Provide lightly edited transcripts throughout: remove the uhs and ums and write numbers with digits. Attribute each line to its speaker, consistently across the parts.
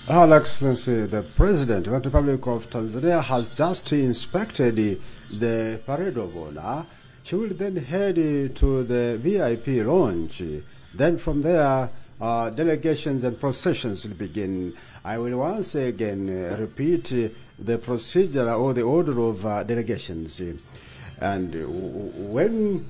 Speaker 1: Her Excellency, the President of the Republic of Tanzania has just inspected the parade of honor. She will then head to the VIP lounge. Then from there, delegations and processions will begin. I will once again repeat the procedure or the order of delegations. And when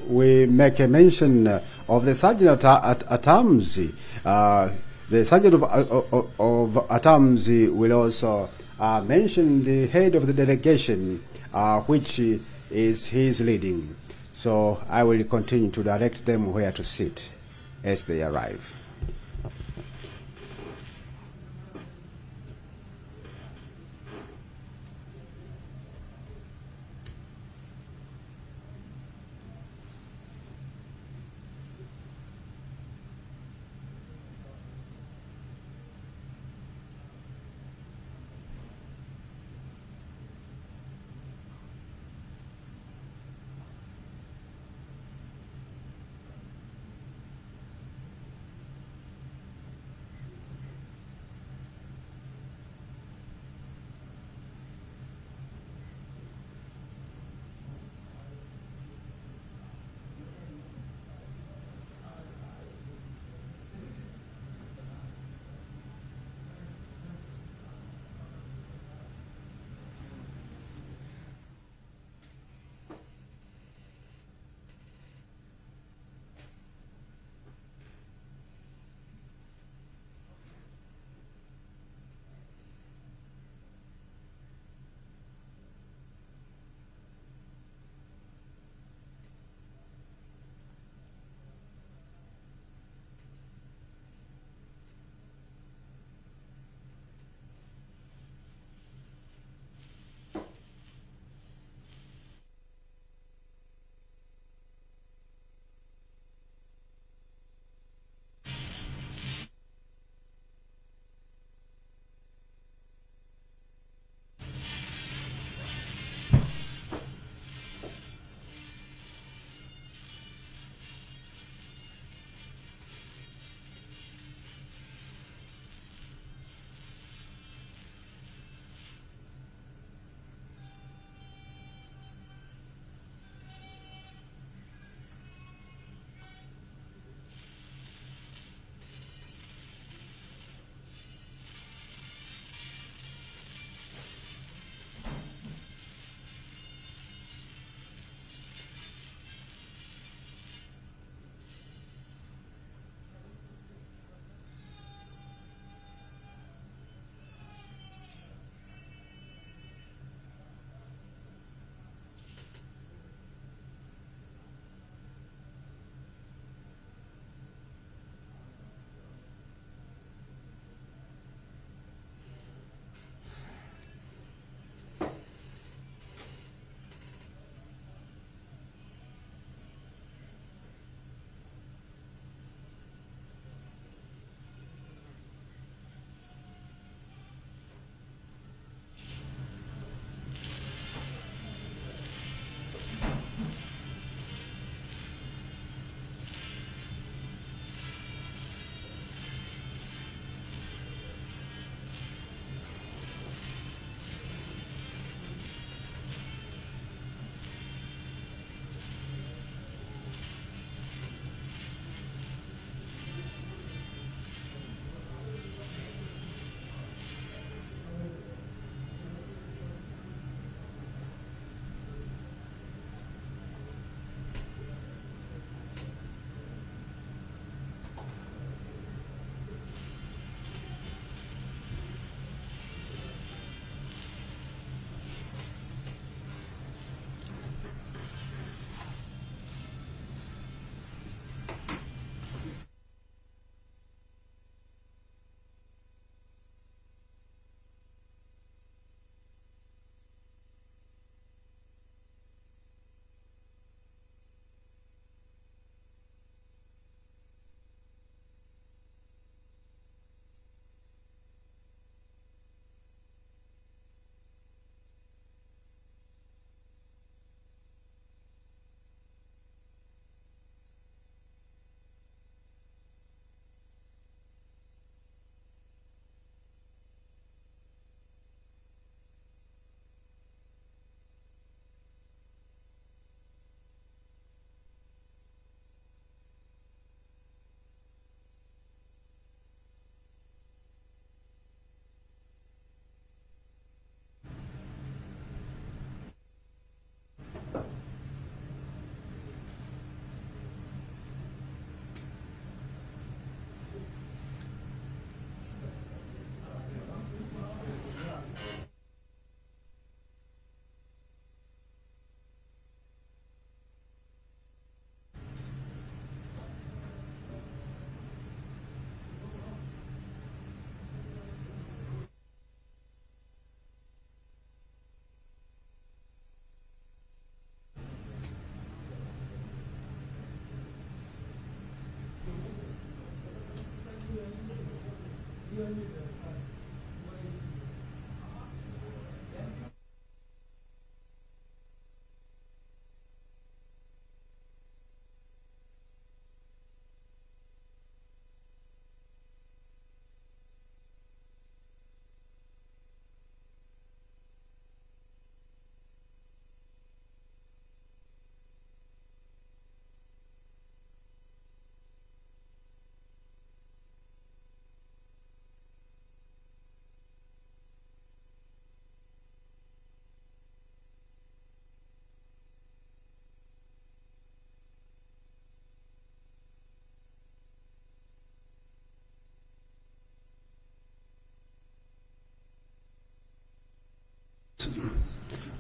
Speaker 1: we make a mention of the Sergeant at Arms, the Sergeant of at Arms will also mention the head of the delegation, which is his leading. So I will continue to direct them where to sit as they arrive.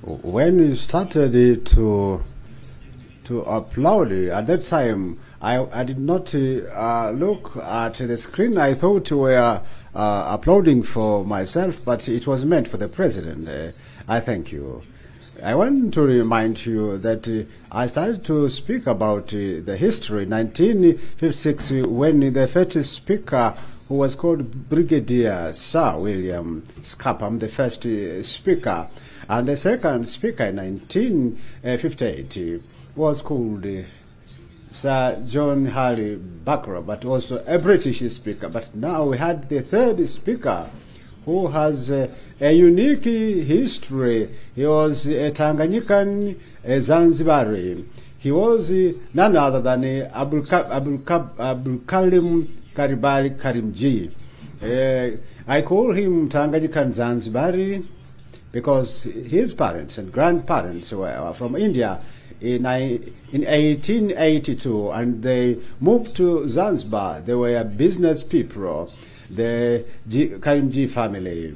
Speaker 1: When we started to upload, at that time, I did not look at the screen. I thought we were uploading for myself, but it was meant for the president. I thank you. I want to remind you that I started to speak about the history. 1956, when the first speaker, who was called Brigadier Sir William Scapham, the first speaker, and the second speaker in 1958 was called Sir John Harry Buckrow, but also a British speaker. But now we had the third speaker, who has a unique history. He was a Tanganyikan, a Zanzibari. He was none other than Abdul Karim Karibali Karimji. I call him Tanganyikan Zanzibari because his parents and grandparents were from India in 1882, and they moved to Zanzibar. They were business people, the Karimji family.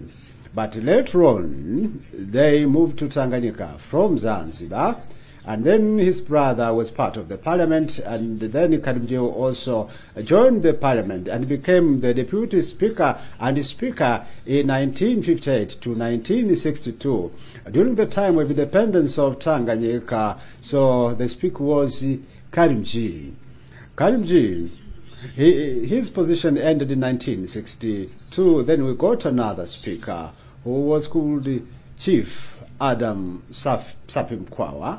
Speaker 1: But later on, they moved to Tanganyika from Zanzibar, and then his brother was part of the parliament, and then Karimji also joined the parliament and became the deputy speaker and speaker in 1958 to 1962. During the time of independence of Tanganyika, so the speaker was Karimji. Karimji, his position ended in 1962. Then we got another speaker who was called Chief Adam Sapim Kwawa,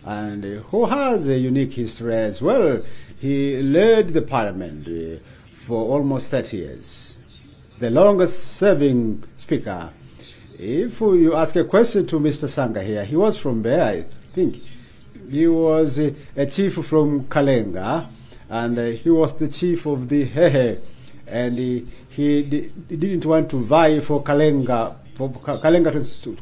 Speaker 1: and who has a unique history as well. He led the parliament for almost 30 years, the longest serving speaker. If you ask a question to Mr. Sanga here, he was from Bear, I think. He was a chief from Kalenga, and he was the chief of the Hehe, and he didn't want to vie for Kalenga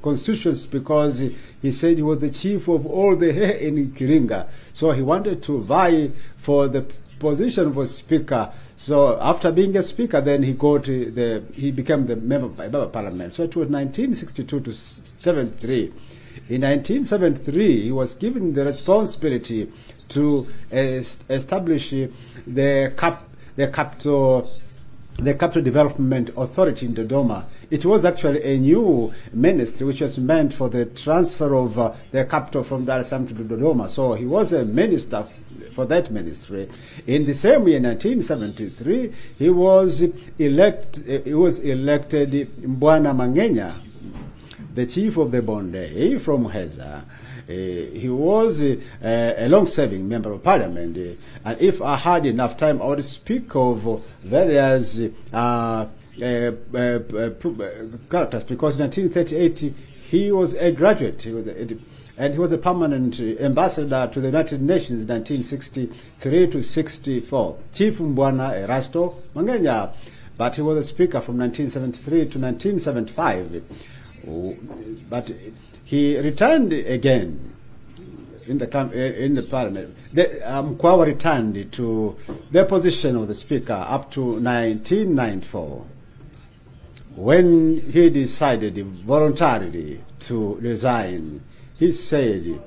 Speaker 1: constitutions because he said he was the chief of all the Hehe in Kiringa. So he wanted to vie for the position of speaker. So after being a speaker, then he became the member of parliament. So it was 1962 to 73. In 1973, he was given the responsibility to establish the capital development authority in Dodoma. It was actually a new ministry which was meant for the transfer of the capital from Dar es Salaam to Dodoma. So he was a minister for that ministry. In the same year, 1973, he was elected Mbwana Mangenya, the chief of the Bonde from Heza. He was a long-serving member of parliament. And if I had enough time, I would speak of various characters, because in 1938 he was a graduate, and he was a permanent ambassador to the United Nations in 1963 to 64. Chief Mbwana Erasto Mangenya, but he was a speaker from 1973 to 1975. But he returned again in the parliament. Mkwawa returned to the position of the speaker up to 1994, when he decided voluntarily to resign. He said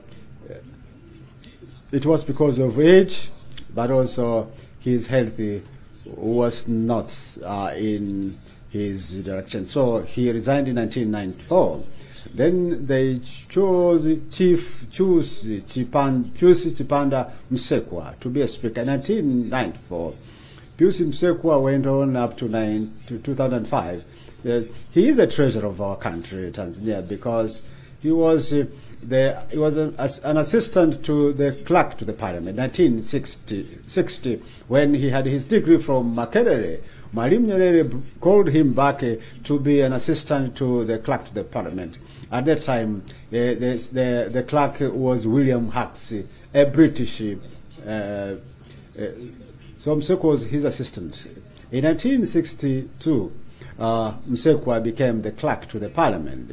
Speaker 1: it was because of age, but also his health was not in his direction. So he resigned in 1994. Then they chose Pius Chipanda Msekwa to be a speaker in 1994. Pius Msekwa went on up to 2005. He is a treasure of our country, Tanzania, because he was an assistant to the clerk to the parliament. 1960, when he had his degree from Makerere, Mwalimu Nyerere called him back to be an assistant to the clerk to the parliament. At that time, the clerk was William Hux, a British. So Msekwa was his assistant. In 1962, Msekwa became the clerk to the parliament.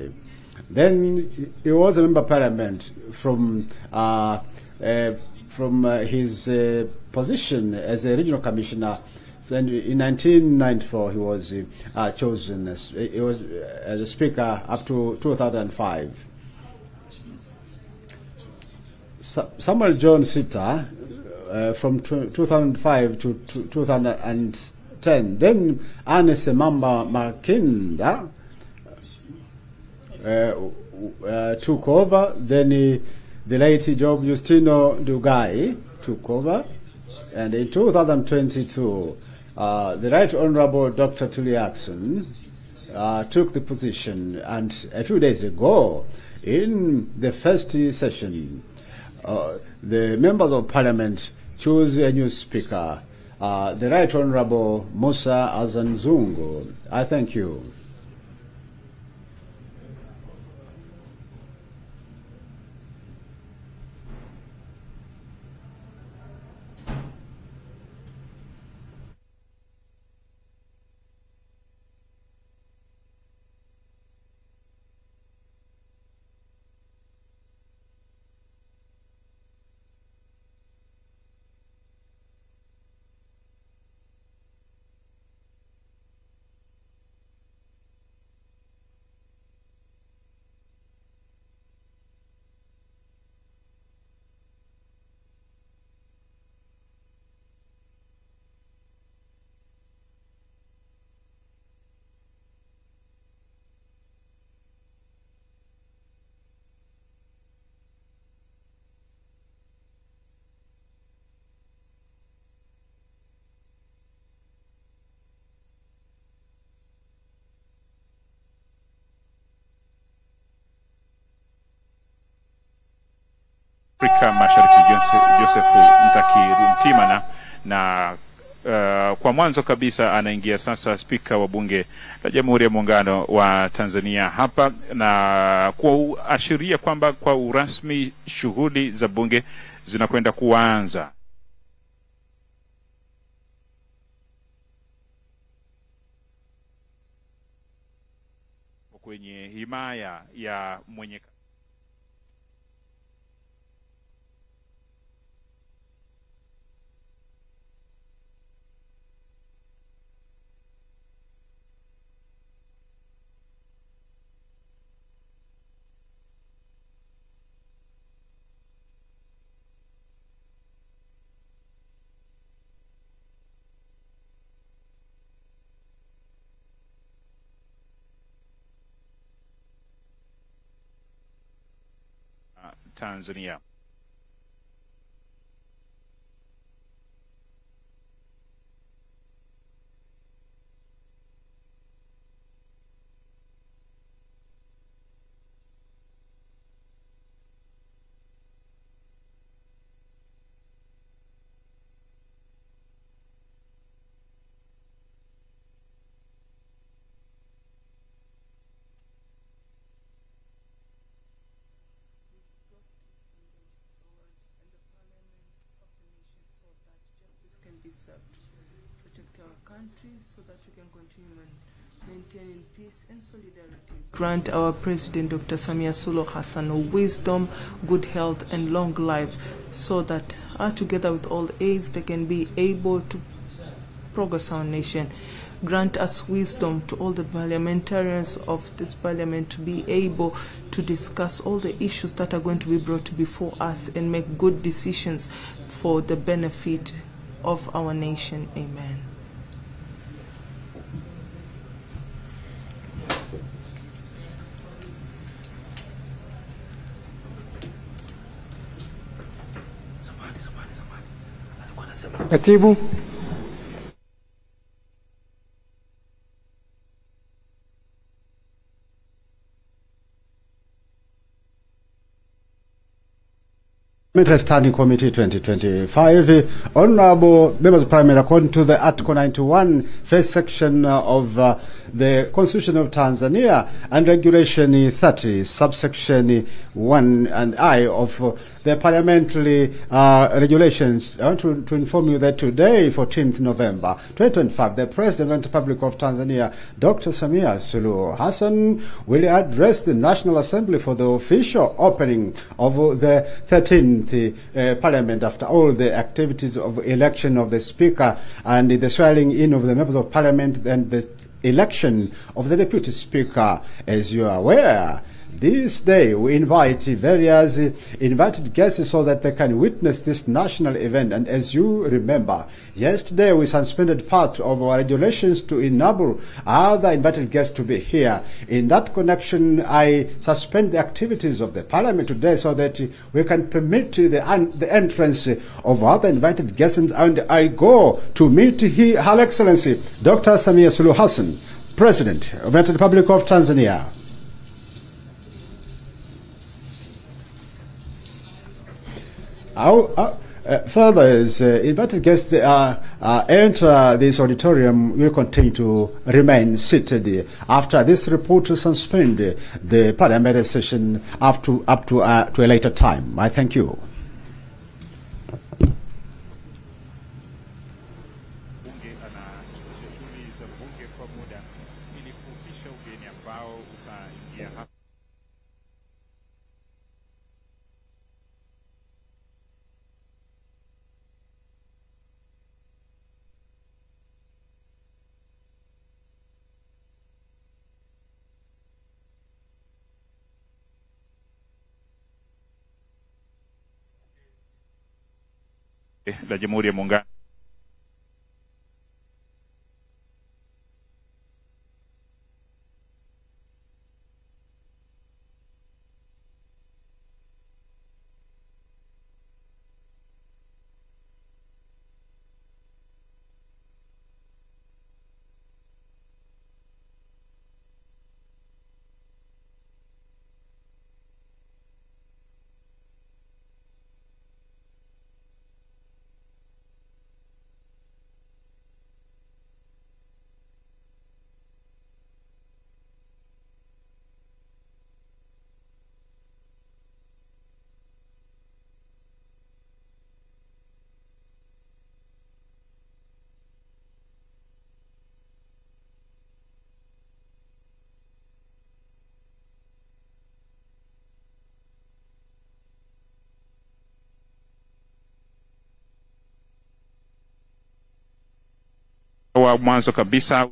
Speaker 1: Then he was a member of parliament from his position as a regional commissioner. So in 1994, he was chosen as a speaker up to 2005. Samuel John Sitta, from 2005 to 2010. Then Ernest Mamba Makinda took over. Then the late Job Justino Dugai took over. And in 2022, the Right Honorable Dr. Tuli Jackson took the position. And a few days ago, in the first session, the members of Parliament chose a new speaker, the Right Honorable Musa Hassan Zungu. I thank you.
Speaker 2: Afrika Mashariki Josefu Ntakiruntimana na kwa mwanzo kabisa anaingia sasa spika wa bunge la Jamhuri ya Muungano wa Tanzania hapa, na kuashiria kwamba kwa urasmi shughuli za bunge zinakwenda kuanza. Kwenye himaya ya mwenye Tanzania.
Speaker 3: Protect our country so that we can continue maintaining peace and solidarity. Grant our President Dr. Samia Suluhu Hassan wisdom, good health and long life, so that together with all aids they can be able to progress our nation. Grant us wisdom to all the parliamentarians of this parliament to be able to discuss all the issues that are going to be brought before us and make good decisions for the benefit of our nation. Amen.
Speaker 4: Katibu.
Speaker 1: Standing Committee 2025, Honorable Members of Parliament, according to the Article 91, first section of the Constitution of Tanzania and Regulation 30, subsection 1 and I of the parliamentary regulations. I want to inform you that today, 14th November 2025, the President of the Republic of Tanzania, Dr. Samia Suluhu Hassan, will address the National Assembly for the official opening of the 13th 17th Parliament after all the activities of election of the Speaker and the swearing in of the members of Parliament and the election of the Deputy Speaker. As you are aware, this day we invite various invited guests so that they can witness this national event. And as you remember, yesterday we suspended part of our regulations to enable other invited guests to be here. In that connection, I suspend the activities of the Parliament today so that we can permit the entrance of other invited guests. And I go to meet Her Excellency Dr. Samia Suluhu Hassan, President of the Republic of Tanzania. Further, as invited guests enter this auditorium, will continue to remain seated. After this report, to suspend the parliamentary session up to a later time. I thank you.
Speaker 2: la Jamhuri ya Muungano wa mwanzo kabisa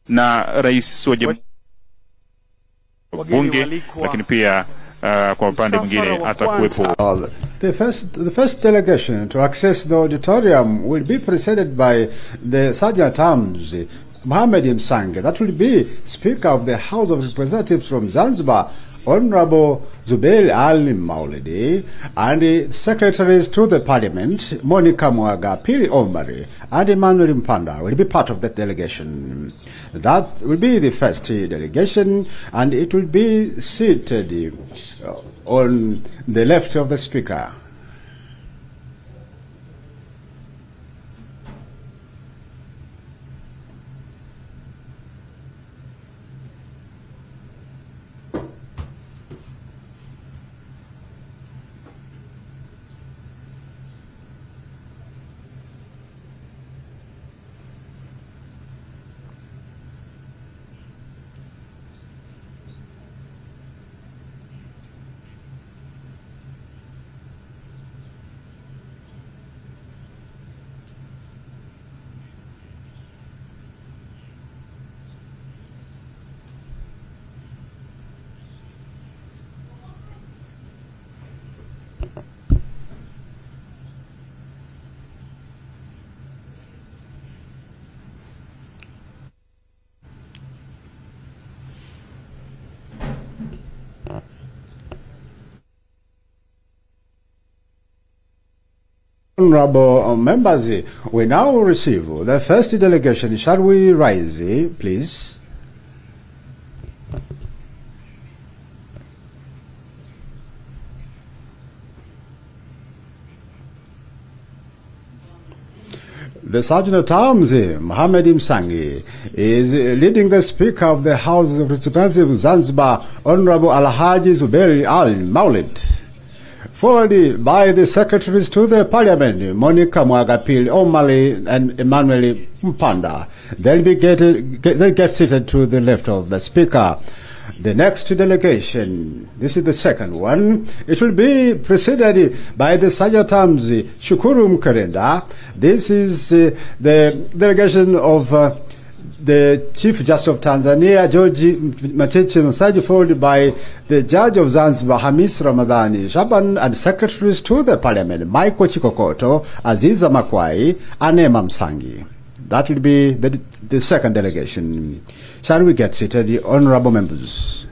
Speaker 2: na rais wa bunge, lakini pia kwa upande mwingine atakuwepo.
Speaker 1: The first delegation to access the auditorium will be presented by the Sergeant at Arms Mohamed Msange. That will be Speaker of the House of Representatives from Zanzibar, Honorable Zubair Ali Maulidi, and secretaries to the Parliament, Monica Mwaga, Pili Omari, and Emmanuel Mpanda will be part of that delegation. That will be the first delegation, and it will be seated on the left of the Speaker. Honorable members, we now receive the first delegation. Shall we rise, please? The Sergeant at Arms, Mohamed Msangi, is leading the Speaker of the House of Representatives of Zanzibar, Honorable Alhaji Zuberi Al Maulid, followed by the Secretaries to the Parliament, Monica Mwagapili Omali and Emmanuel Mpanda. They'll get seated to the left of the Speaker. The next delegation, this is the second one, it will be preceded by the Sergeant at Arms Shukuru Mkerenda. This is the delegation of the Chief Justice of Tanzania, George Mateche Msaji, followed by the Judge of Zanzibar, Hamis Ramadhani Shaban, and Secretaries to the Parliament, Michael Chikokoto, Aziza Makwai, and Emma Msangi. That will be the second delegation. Shall we get seated, the honorable members?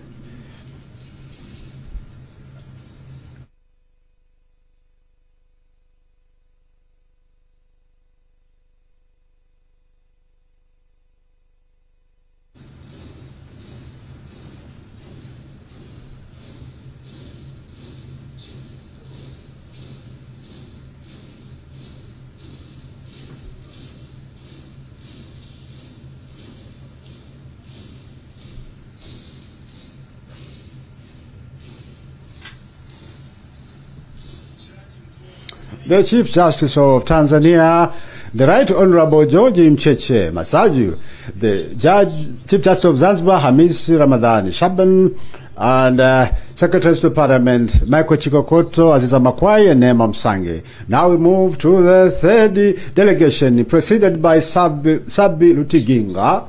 Speaker 1: The Chief Justice of Tanzania, the Right Honorable George Mcheche Masaju, the Chief Justice of Zanzibar, Hamis Ramadhani Shaban, and Secretaries to Parliament, Michael Chikokoto, Aziza Makwai, and Emma Msangi. Now we move to the third delegation, preceded by Sabi Lutiginga,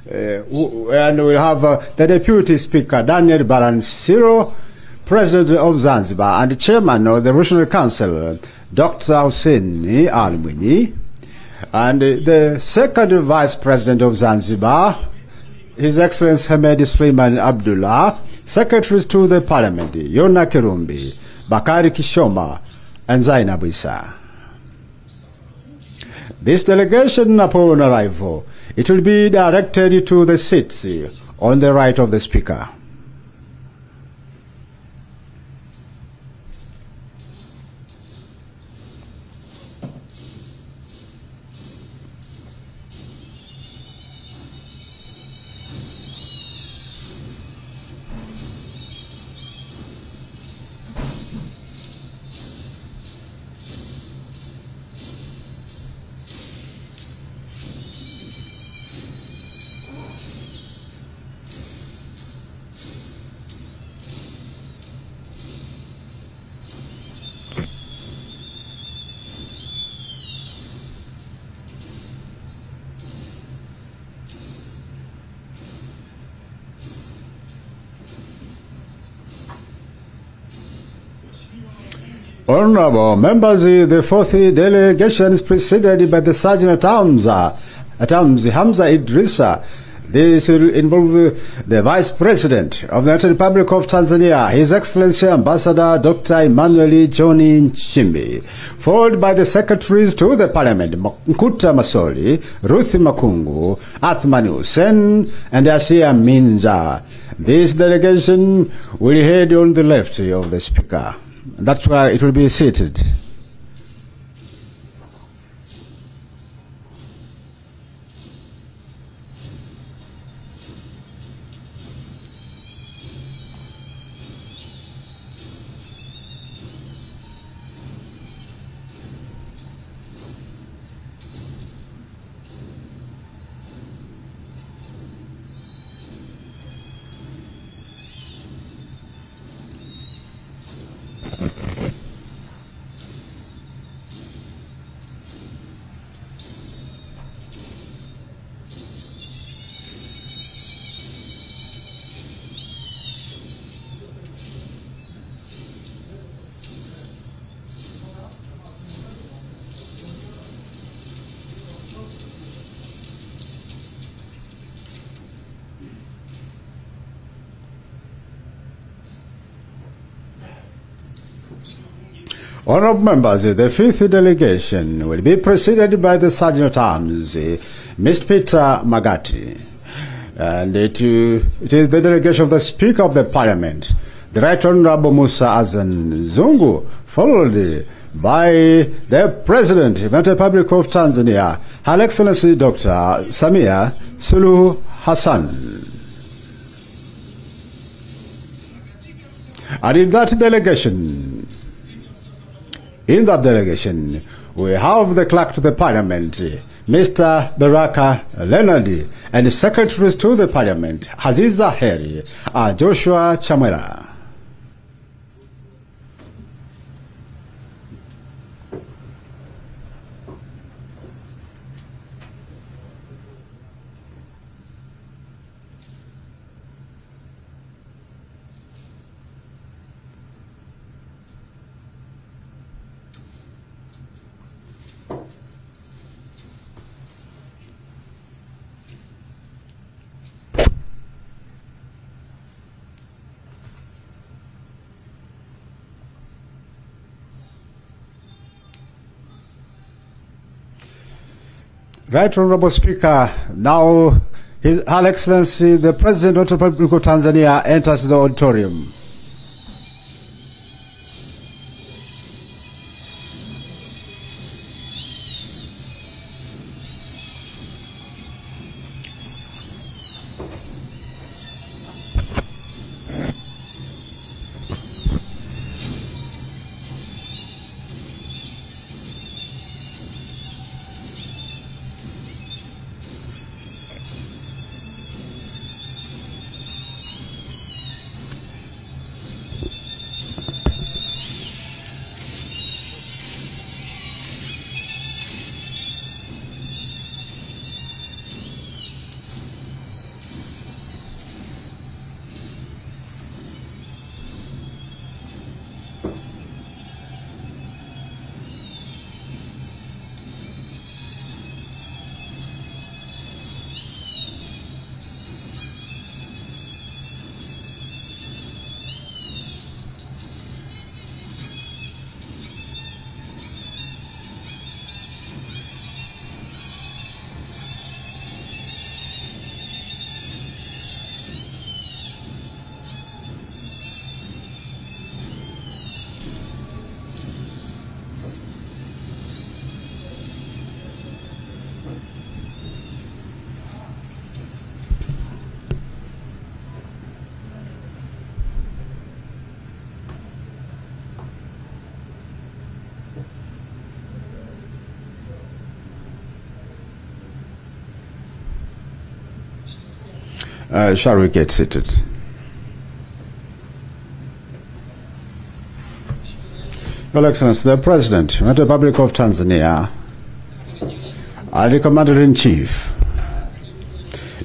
Speaker 1: and we have the Deputy Speaker, Daniel Baransiro, President of Zanzibar, and the Chairman of the Revolutionary Council, Dr. Hussein Al-Mwinyi, and the second Vice President of Zanzibar, His Excellency Hamed Suleiman Abdullah, Secretaries to the Parliament, Yona Kirumbi, Bakari Kishoma, and Zainab Isa. This delegation, upon arrival, it will be directed to the seats on the right of the Speaker. Honorable members, the fourth delegation is preceded by the Sergeant at Arms Hamza Idrissa. This will involve the Vice President of the Republic of Tanzania, His Excellency Ambassador Dr. Emmanuel Johnny Nchimbi, followed by the Secretaries to the Parliament, Nkuta Masoli, Ruth Makungu, Athmani Hussein, and Asia Minja. This delegation will head on the left of the Speaker. That's why it will be seated. Honorable members, the fifth delegation will be preceded by the Sergeant at Arms, Mr. Peter Magati. And it is the delegation of the Speaker of the Parliament, the Right Honorable Musa Azan Zungu, followed by the President of the Republic of Tanzania, Her Excellency Dr. Samia Suluhu Hassan. And in that delegation, we have the Clerk to the Parliament, Mr. Baraka Leonard, and the Secretaries to the Parliament, Aziza Heri, Joshua Chamwera. Right, Honorable Speaker, now His Her Excellency, the President of the Republic of Tanzania, enters the auditorium. Shall we get seated? Your Excellency, the President of the Republic of Tanzania, and the Commander-in-Chief,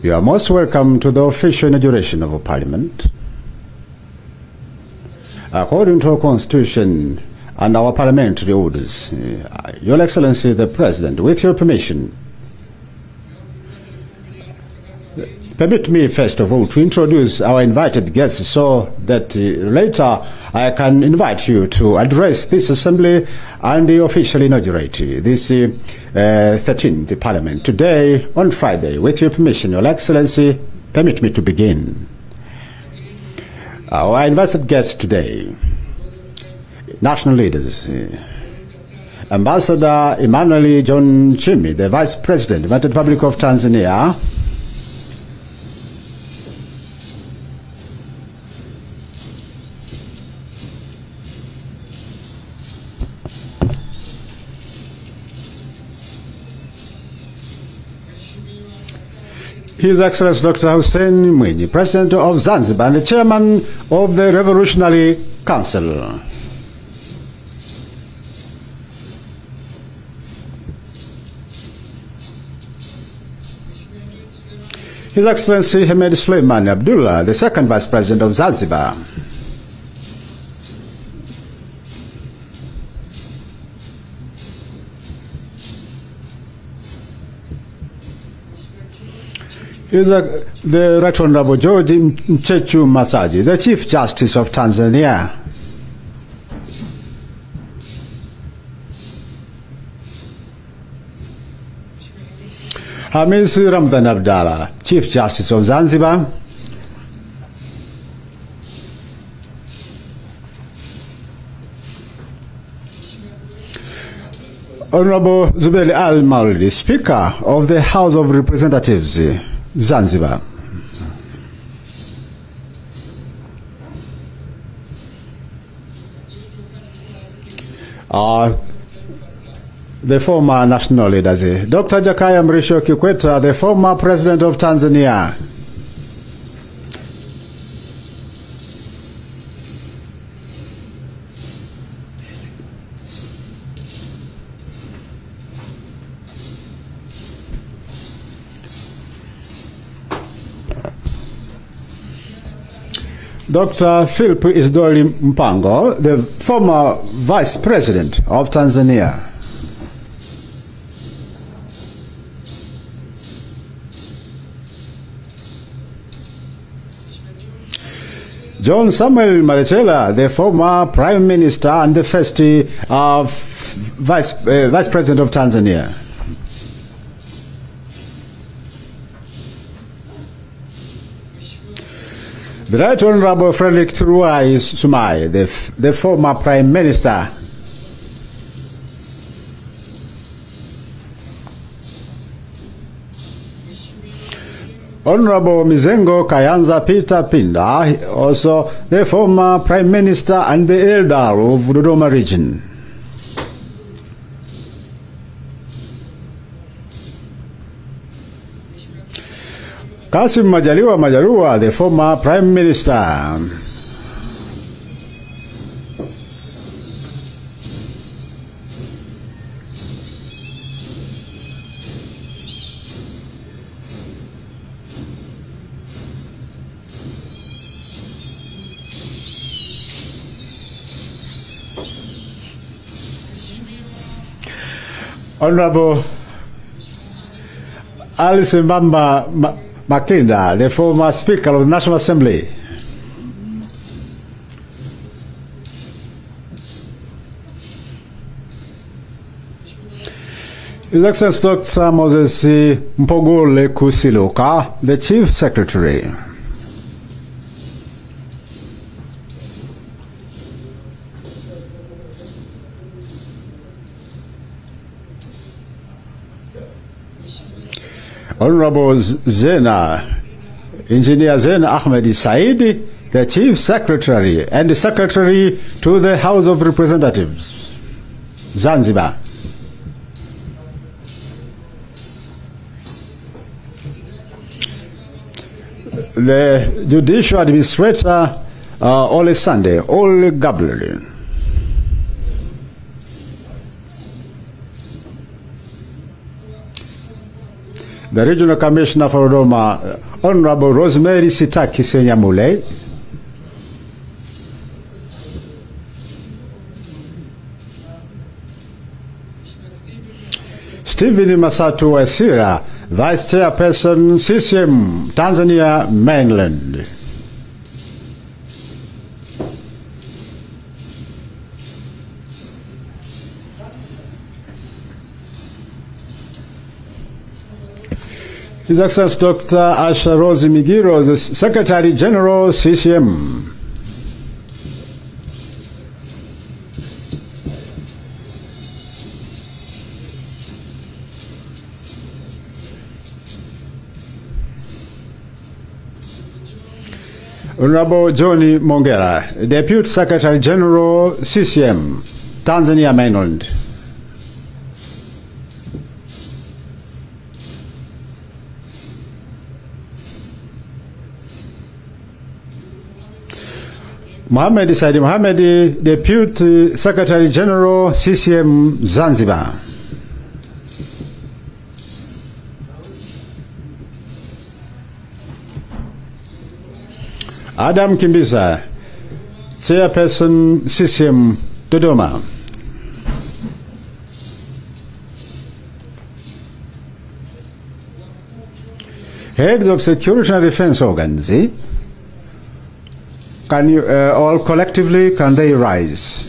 Speaker 1: you are most welcome to the official inauguration of a Parliament. According to our Constitution and our parliamentary orders, Your Excellency, the President, with your permission, permit me, first of all, to introduce our invited guests so that later I can invite you to address this Assembly and officially inaugurate this 13th Parliament. Today, on Friday, with your permission, Your Excellency, permit me to begin. Our invited guests today, national leaders, Ambassador Emmanuel John Chimi, the Vice President of the Republic of Tanzania, His Excellency Dr. Hussein Mwinyi, President of Zanzibar and the Chairman of the Revolutionary Council. His Excellency Hamed Suleiman Abdullah, the Second Vice President of Zanzibar. Is the Right Honorable George Mchechu Masaji, the Chief Justice of Tanzania. Hamis Ramzan Abdallah, Chief Justice of Zanzibar. Honorable Zubeli Al-Maulidi, Speaker of the House of Representatives, Zanzibar. The former national leaders, Dr. Jakaya Mrisho Kikwete, the former President of Tanzania. Dr. Philip Isdoli Mpango, the former Vice President of Tanzania. John Samuel Marechela, the former Prime Minister and the first Vice President of Tanzania. The Right Honorable Frederick Turuai Sumai, the former Prime Minister. Honorable Mizengo Kayanza Peter Pinda, also the former Prime Minister and the elder of Dodoma region. Kasim Majaliwa, the former Prime Minister. Honorable Alice Mbamba Makinda, the former Speaker of the National Assembly. His Excellency Dr. Moses Mpogole Kusiluka, the Chief Secretary. Honorable Zena, Engineer Zena Ahmed Saidi, the Chief Secretary and the Secretary to the House of Representatives, Zanzibar. The Judicial Administrator, Ole Sunday, Ole Gabriel. The Regional Commissioner for Dodoma, Honorable Rosemary Sitaki Senyamule. Stephen Masatu Wasira, Vice Chairperson, CCM, Tanzania Mainland. His Excellency Dr. Asha Rosi Migiro, the Secretary General, CCM. Honorable Johnny Mongera, Deputy Secretary General, CCM, Tanzania Mainland. Mohamed Saidi Mohamed, Deputy Secretary General, CCM, Zanzibar. Adam Kimbiza, Chairperson, CCM, Dodoma. Heads of security and defense organs, can you all collectively, can they rise?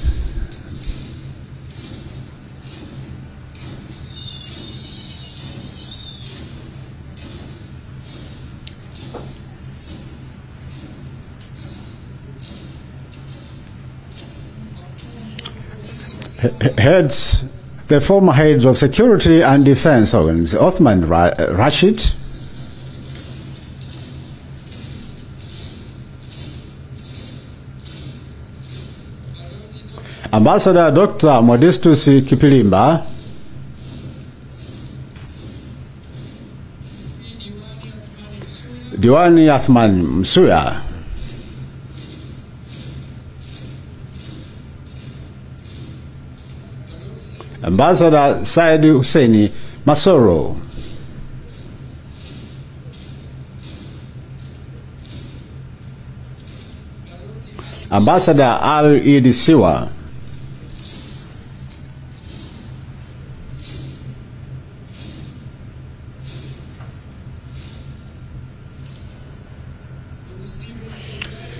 Speaker 1: Heads the former heads of security and defense organs, Othman Rashid, Ambassador Dr. Modestus Kipilimba, Diwani Athman Msuya, Ambassador Said Husseini Masoro, Ambassador Al-Idi Siwa,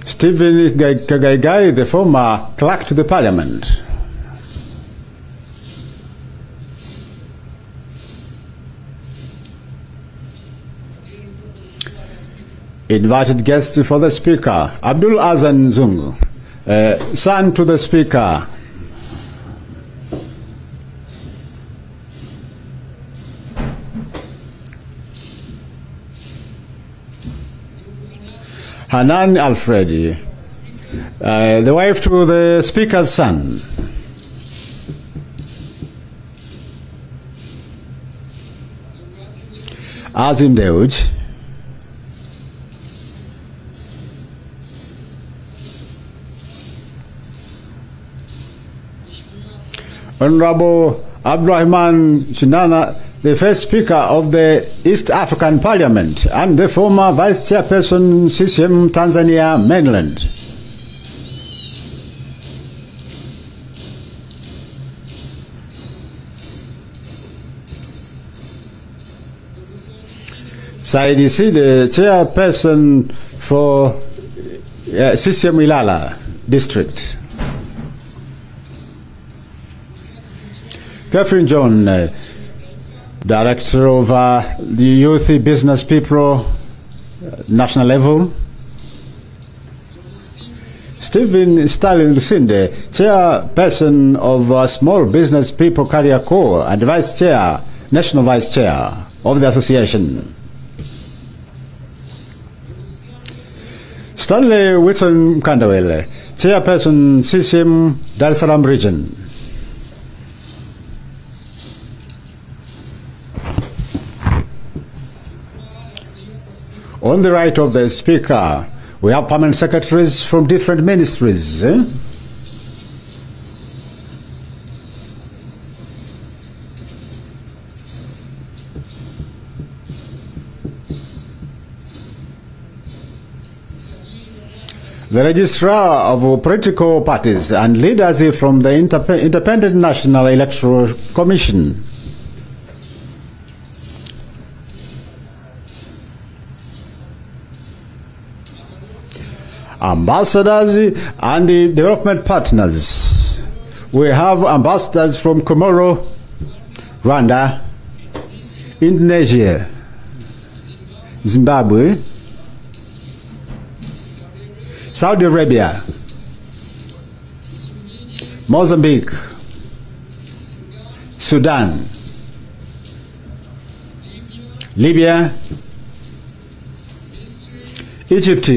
Speaker 1: Stephen Kagaigai, the former clerk to the Parliament, invited guest for the Speaker, Abdul Azan Zungu, son to the Speaker, Hanan Alfredi, the wife to the Speaker's son, Azim Deuj, Honorable Abdurrahman Shinana, the first Speaker of the East African Parliament and the former Vice Chairperson CCM Tanzania Mainland. Saidi Si, the Chairperson for CCM Ilala District. Catherine John, Director of the Youth Business People National Level. Stephen Stalin Lusinde, Chairperson of Small Business People Career Corps and Vice Chair, National Vice Chair of the Association. Stanley Whitson Kandawele, Chairperson CCM Dar es Salaam Region. On the right of the Speaker, we have permanent secretaries from different ministries. The registrar of political parties and leaders from the Independent National Electoral Commission. Ambassadors and the development partners. We have ambassadors from Comoro, Rwanda, Indonesia, Zimbabwe, Saudi Arabia, Mozambique, Sudan, Libya, Egypt,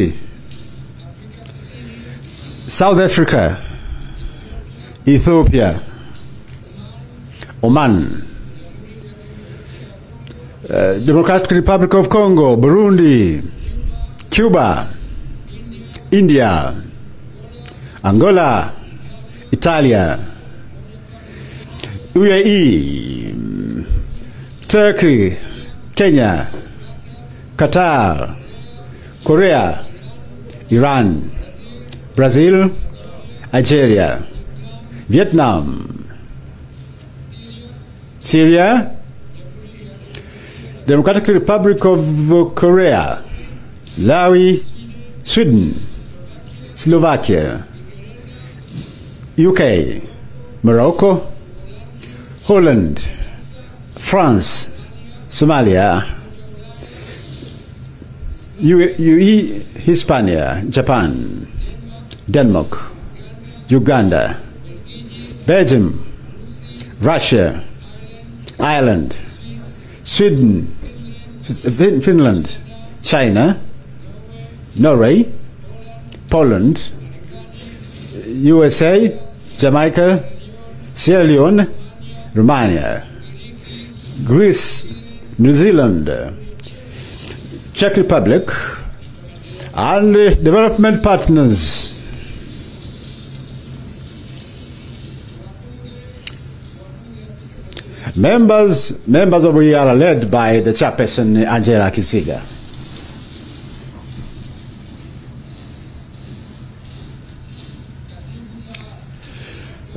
Speaker 1: South Africa, Ethiopia, Oman, Democratic Republic of Congo, Burundi, Cuba, India, Angola, Italia, UAE, Turkey, Kenya, Qatar, Korea, Iran, Brazil, Algeria, Vietnam, Syria, Democratic Republic of Korea, Laos, Sweden, Slovakia, UK, Morocco, Holland, France, Somalia, UAE, Hispania, Japan, Denmark, Uganda, Belgium, Russia, Ireland, Sweden, Finland, China, Norway, Poland, USA, Jamaica, Sierra Leone, Romania, Greece, New Zealand, Czech Republic, and development partners. Members of we are led by the chairperson, Angela Kisiga.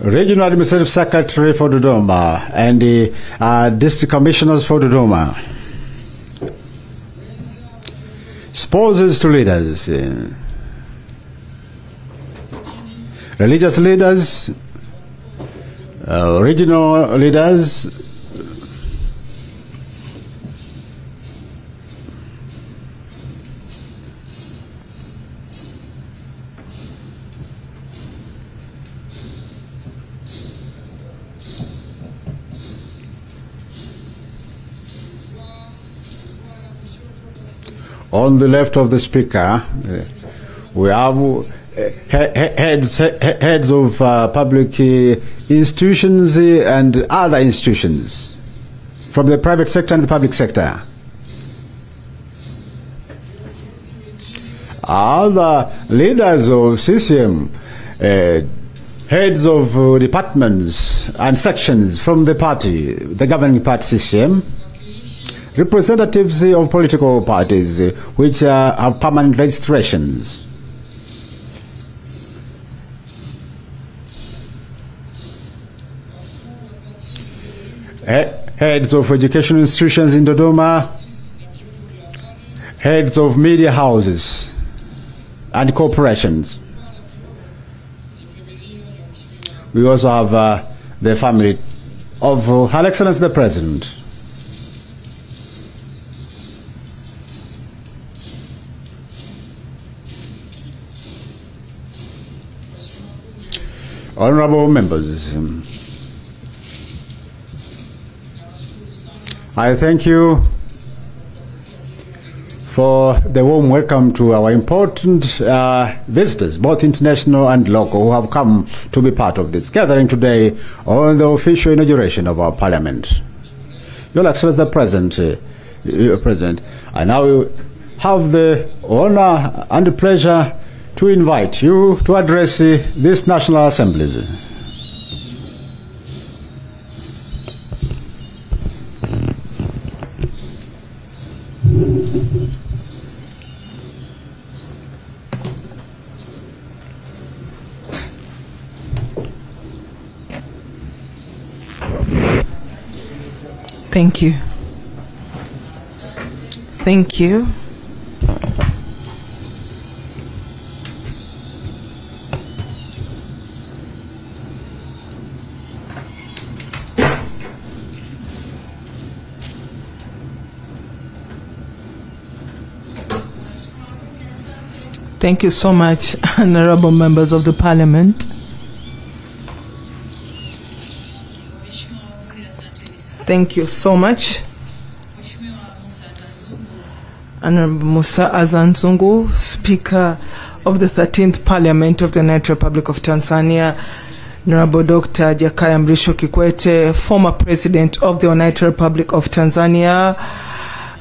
Speaker 1: Regional Administrative Secretary for Dodoma and the District Commissioners for Dodoma. Sponsors to leaders. Religious leaders, regional leaders, on the left of the speaker, we have heads of public institutions and other institutions from the private sector and the public sector. Other leaders of CCM, heads of departments and sections from the party, the governing party CCM, representatives of political parties which have permanent registrations. Heads of educational institutions in Dodoma, heads of media houses and corporations. We also have the family of Her Excellency the President. Honorable members, I thank you for the warm welcome to our important visitors, both international and local, who have come to be part of this gathering today on the official inauguration of our Parliament. Your Excellency the President, I now have the honor and the pleasure to invite you to address this National Assembly.
Speaker 3: Thank you. Thank you. Thank you so much, honorable members of the Parliament. Thank you so much, Honorable Musa Hassan Zungu, Speaker of the 13th Parliament of the United Republic of Tanzania, Honorable Dr. Jakaya Mrisho Kikwete, former President of the United Republic of Tanzania,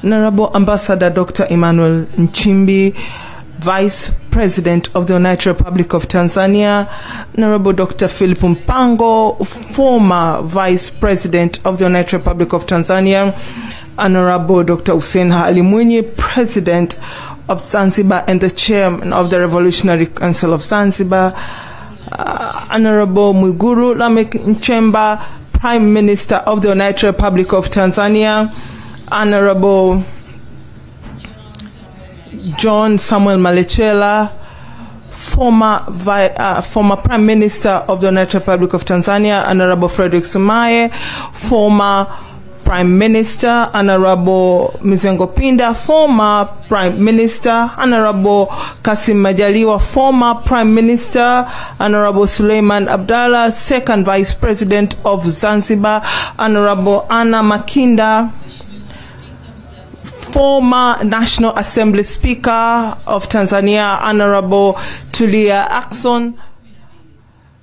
Speaker 3: Honorable Ambassador Dr. Emmanuel Nchimbi, Vice President of the United Republic of Tanzania, Honorable Dr. Philip Mpango, former Vice President of the United Republic of Tanzania, Honorable Dr. Hussein Ali Mwinyi, President of Zanzibar and the Chairman of the Revolutionary Council of Zanzibar, Honorable Mwigulu Lameck Nchemba, Prime Minister of the United Republic of Tanzania, Honorable John Samuel Malechela, former Prime Minister of the United Republic of Tanzania, Honorable Frederick Sumaye, former Prime Minister, Honorable Mizengo Pinda, former Prime Minister, Honorable Kassim Majaliwa, former Prime Minister, Honorable Suleiman Abdallah, second Vice President of Zanzibar, Honorable Anna Makinda, former National Assembly Speaker of Tanzania, Honorable Tulia Ackson,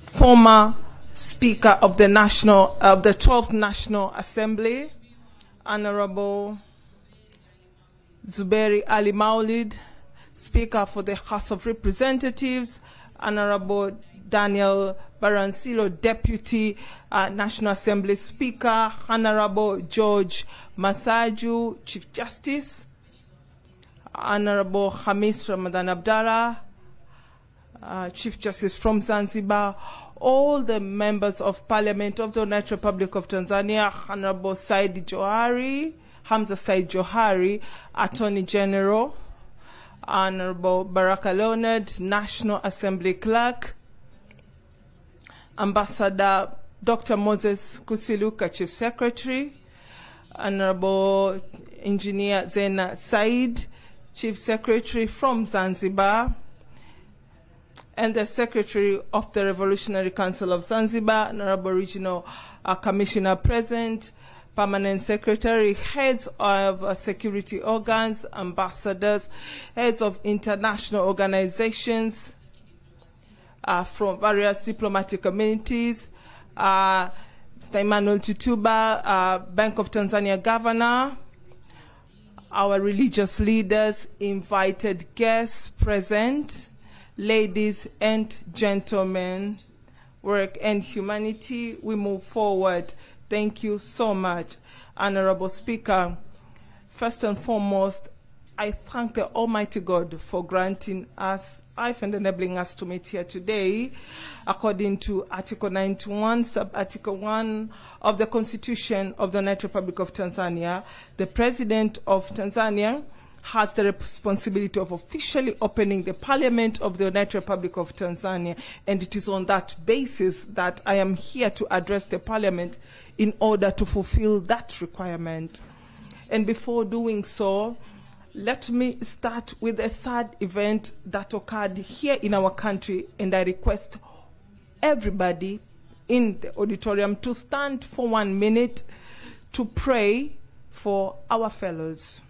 Speaker 3: former Speaker of the 12th National Assembly, Honorable Zuberi Ali Maulid, Speaker for the House of Representatives, Honorable Daniel Baransilo, Deputy National Assembly Speaker, Honorable George Masaju, Chief Justice, Honorable Hamis Ramadan Abdallah, Chief Justice from Zanzibar, all the members of Parliament of the United Republic of Tanzania, Honorable Hamza Said Johari, Attorney General, Honorable Baraka Leonard, National Assembly Clerk, Ambassador Dr. Moses Kusiluka, Chief Secretary, Honorable Engineer Zena Said, Chief Secretary from Zanzibar, and the Secretary of the Revolutionary Council of Zanzibar, Honorable Regional Commissioner present, Permanent Secretary, heads of security organs, ambassadors, heads of international organizations from various diplomatic communities, Mr. Emmanuel Tutuba, Bank of Tanzania Governor, our religious leaders, invited guests present, ladies and gentlemen, work and humanity, we move forward. Thank you so much, Honorable Speaker. First and foremost, I thank the Almighty God for granting us life and enabling us to meet here today. According to Article 91, Sub-Article 1 of the Constitution of the United Republic of Tanzania, the President of Tanzania has the responsibility of officially opening the Parliament of the United Republic of Tanzania, and it is on that basis that I am here to address the Parliament in order to fulfill that requirement. And before doing so, let me start with a sad event that occurred here in our country, and I request everybody in the auditorium to stand for 1 minute to pray for our fellows.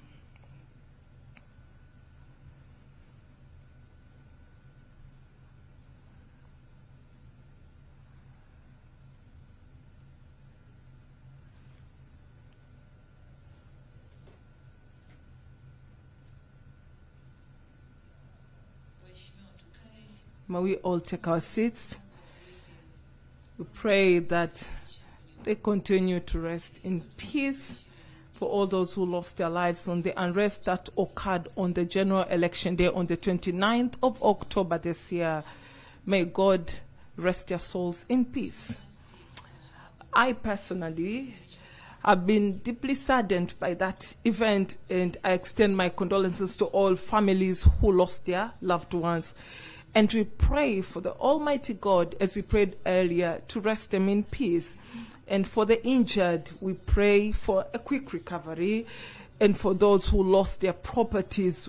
Speaker 3: May we all take our seats. We pray that they continue to rest in peace for all those who lost their lives on the unrest that occurred on the general election day on the 29th of October this year. May God rest their souls in peace. I personally have been deeply saddened by that event, and I extend my condolences to all families who lost their loved ones. And we pray for the Almighty God, as we prayed earlier, to rest them in peace. And for the injured, we pray for a quick recovery. And for those who lost their properties,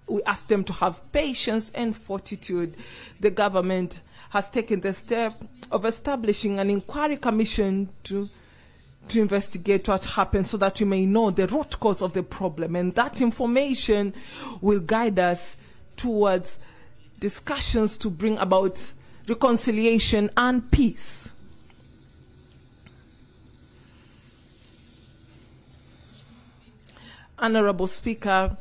Speaker 3: we ask them to have patience and fortitude. The government has taken the step of establishing an inquiry commission to investigate what happened so that we may know the root cause of the problem. And that information will guide us towards discussions to bring about reconciliation and peace. Honorable Speaker,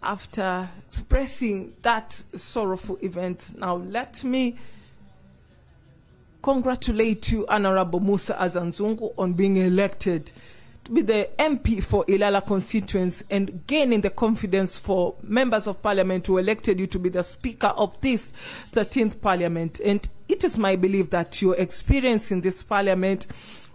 Speaker 3: after expressing that sorrowful event, now let me congratulate you, Honorable Musa Azanzungu, on being elected to be the MP for Ilala constituency and gaining the confidence for members of Parliament who elected you to be the Speaker of this 13th Parliament. And it is my belief that your experience in this Parliament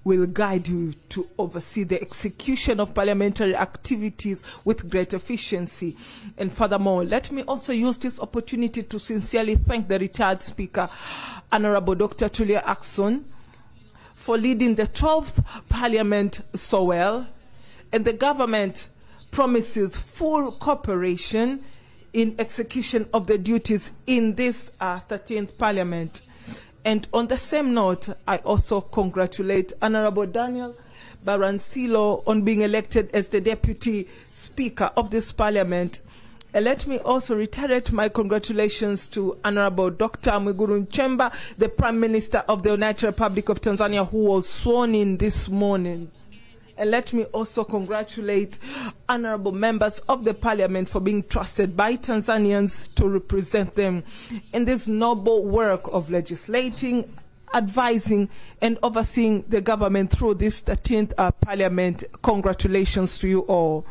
Speaker 3: will guide you to oversee the execution of parliamentary activities with great efficiency. And furthermore, let me also use this opportunity to sincerely thank the retired Speaker, Honorable Dr. Tulia Ackson, for leading the 12th Parliament so well. and the government promises full cooperation in execution of the duties in this 13th Parliament. And on the same note, I also congratulate Honorable Daniel Baransilo on being elected as the Deputy Speaker of this Parliament. And let me also reiterate my congratulations to Honorable Dr. Mwigulu Nchemba, the Prime Minister of the United Republic of Tanzania, who was sworn in this morning. And let me also congratulate honorable members of the Parliament for being trusted by Tanzanians to represent them in this noble work of legislating, advising, and overseeing the government through this 13th Parliament. Congratulations to you all.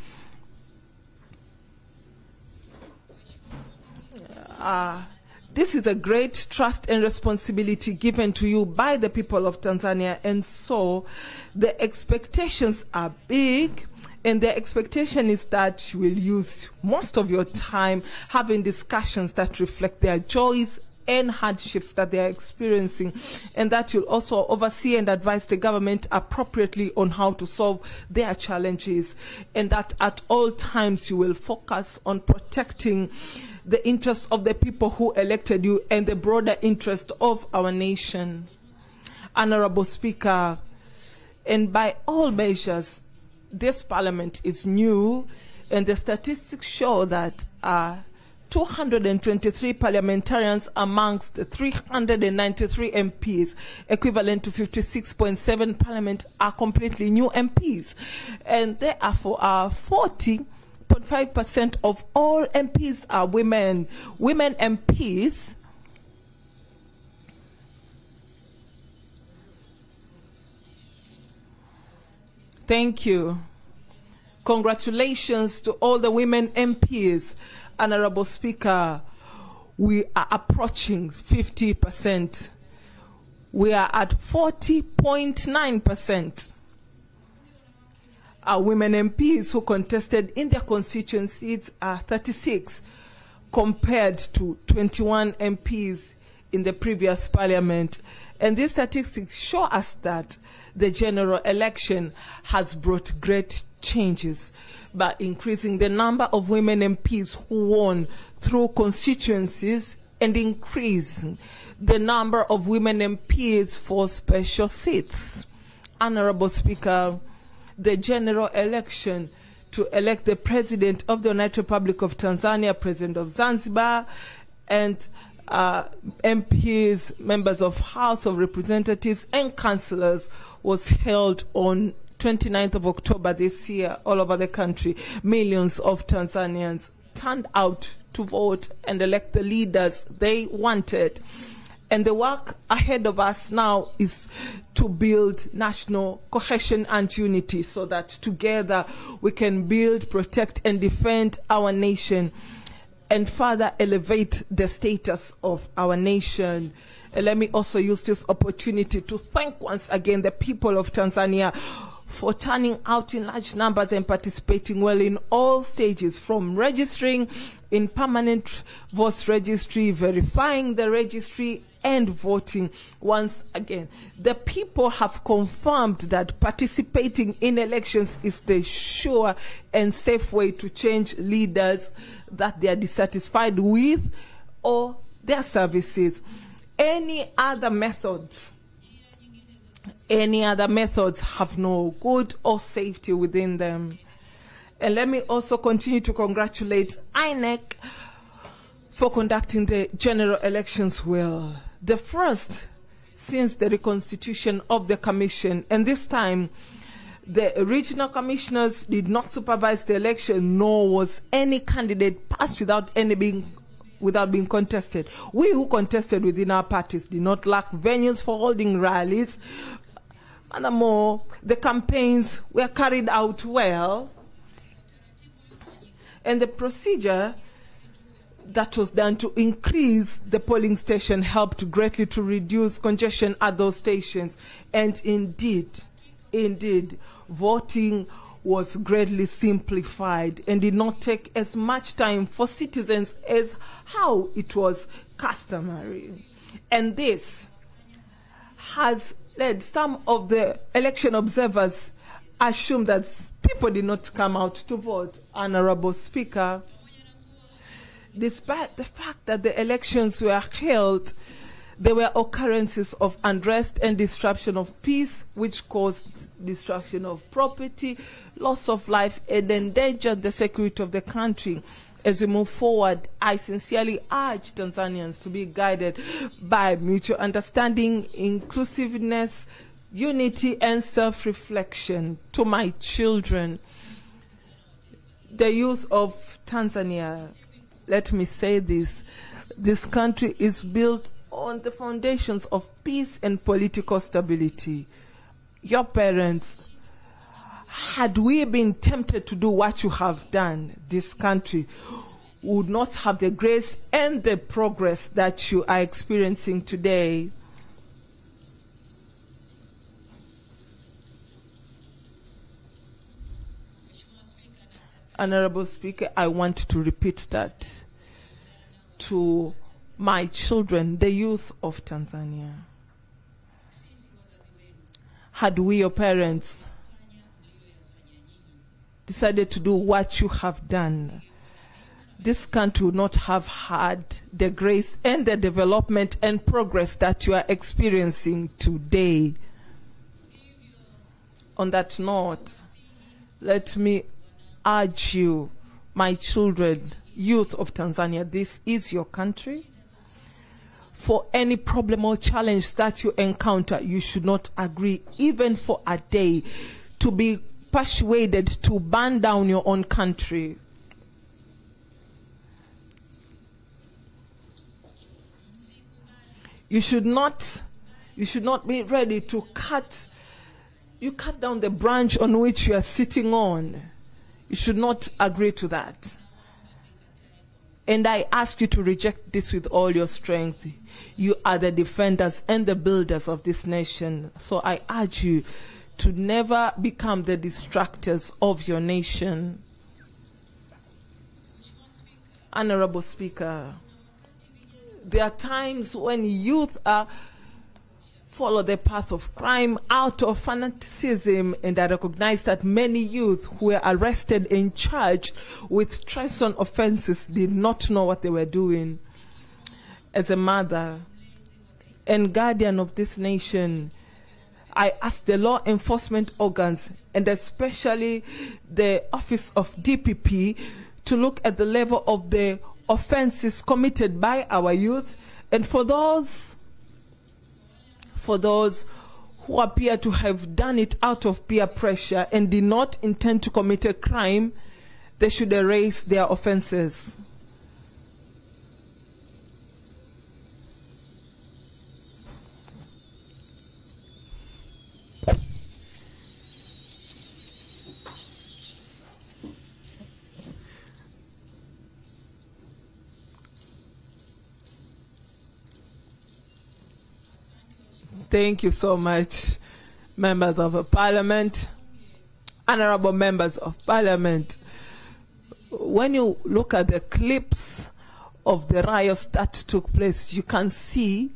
Speaker 3: This is a great trust and responsibility given to you by the people of Tanzania, and so the expectations are big, and the expectation is that you will use most of your time having discussions that reflect their joys and hardships that they are experiencing, and that you'll also oversee and advise the government appropriately on how to solve their challenges, and that at all times you will focus on protecting the interests of the people who elected you and the broader interest of our nation. Honorable Speaker, and by all measures, this Parliament is new, and the statistics show that 223 parliamentarians amongst the 393 MPs, equivalent to 56.7 Parliament, are completely new MPs. And therefore, 40.5% of all MPs are women. Women MPs Thank you. Congratulations to all the women MPs. Honorable Speaker, we are approaching 50%. We are at 40.9%. Our women MPs who contested in their constituencies are 36, compared to 21 MPs in the previous Parliament. And these statistics show us that the general election has brought great changes by increasing the number of women MPs who won through constituencies and increasing the number of women MPs for special seats. Honorable Speaker, the general election to elect the President of the United Republic of Tanzania, President of Zanzibar, and MPs, members of House of Representatives, and councillors was held on 29th of October this year all over the country. Millions of Tanzanians turned out to vote and elect the leaders they wanted. And the work ahead of us now is to build national cohesion and unity so that together we can build, protect, and defend our nation and further elevate the status of our nation. And let me also use this opportunity to thank once again the people of Tanzania for turning out in large numbers and participating well in all stages, from registering in permanent vote registry, verifying the registry, and voting. Once again, the people have confirmed that participating in elections is the sure and safe way to change leaders that they are dissatisfied with or their services. Any other methods have no good or safety within them. And let me also continue to congratulate INEC for conducting the general elections well. The first since the reconstitution of the commission, and this time the regional commissioners did not supervise the election, nor was any candidate passed without being contested. We who contested within our parties did not lack venues for holding rallies. Furthermore, the campaigns were carried out well, and the procedure that was done to increase the polling station helped greatly to reduce congestion at those stations. And indeed, voting was greatly simplified and did not take as much time for citizens as how it was customary. And this has led some of the election observers assume that people did not come out to vote, Honorable Speaker. Despite the fact that the elections were held, there were occurrences of unrest and disruption of peace, which caused destruction of property, loss of life, and endangered the security of the country. As we move forward, I sincerely urge Tanzanians to be guided by mutual understanding, inclusiveness, unity, and self-reflection. To my children, the youth of Tanzania, let me say this country is built on the foundations of peace and political stability. Your parents, had we been tempted to do what you have done, this country would not have the grace and the progress that you are experiencing today. Honorable Speaker, I want to repeat that to my children, the youth of Tanzania. Had we, your parents, decided to do what you have done, this country would not have had the grace and the development and progress that you are experiencing today. On that note, let me urge you, my children, youth of Tanzania, this is your country. For any problem or challenge that you encounter, you should not agree, even for a day, to be persuaded to burn down your own country. You should not be ready to cut down the branch on which you are sitting on. You should not agree to that. And I ask you to reject this with all your strength. You are the defenders and the builders of this nation. So I urge you to never become the distractors of your nation. Honorable Speaker, there are times when youth follow the path of crime out of fanaticism, and I recognize that many youth who were arrested and charged with treason offenses did not know what they were doing. As a mother and guardian of this nation, I ask the law enforcement organs, and especially the Office of DPP, to look at the level of the offenses committed by our youth, and for those who appear to have done it out of peer pressure and did not intend to commit a crime, they should erase their offenses. Thank you so much, members of Parliament, honorable members of Parliament. When you look at the clips of the riots that took place, you can see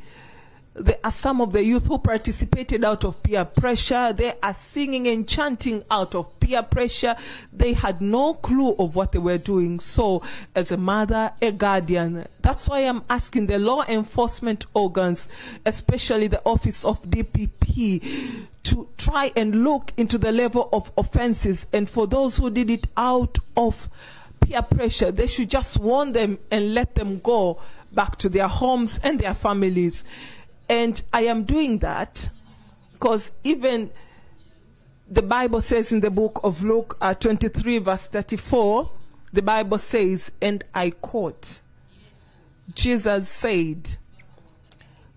Speaker 3: there are some of the youth who participated out of peer pressure. They are singing and chanting out of peer pressure. They had no clue of what they were doing. So, as a mother, a guardian, that's why I'm asking the law enforcement organs, especially the Office of DPP, to try and look into the level of offenses. And for those who did it out of peer pressure, they should just warn them and let them go back to their homes and their families. And I am doing that because even the Bible says in the book of Luke 23 verse 34, the Bible says, and I quote, Jesus said,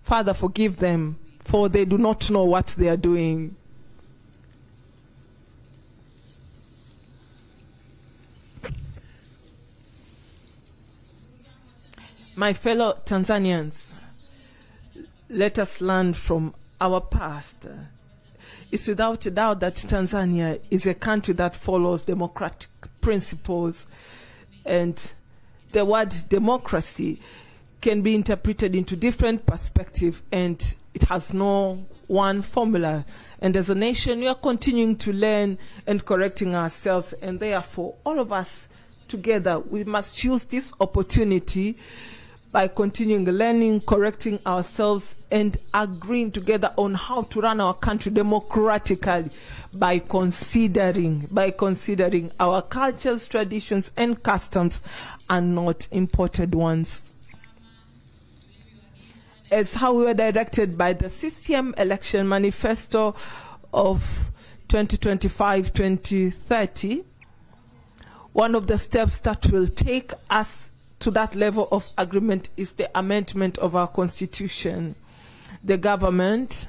Speaker 3: Father, forgive them, for they do not know what they are doing. My fellow Tanzanians, let us learn from our past. It's without a doubt that Tanzania is a country that follows democratic principles, and the word democracy can be interpreted into different perspectives, and it has no one formula. And as a nation, we are continuing to learn and correcting ourselves. And therefore, all of us together, we must use this opportunity by continuing learning, correcting ourselves, and agreeing together on how to run our country democratically by considering our cultures, traditions, and customs are not imported ones. As how we were directed by the CCM election manifesto of 2025-2030, one of the steps that will take us to that level of agreement is the amendment of our constitution. The government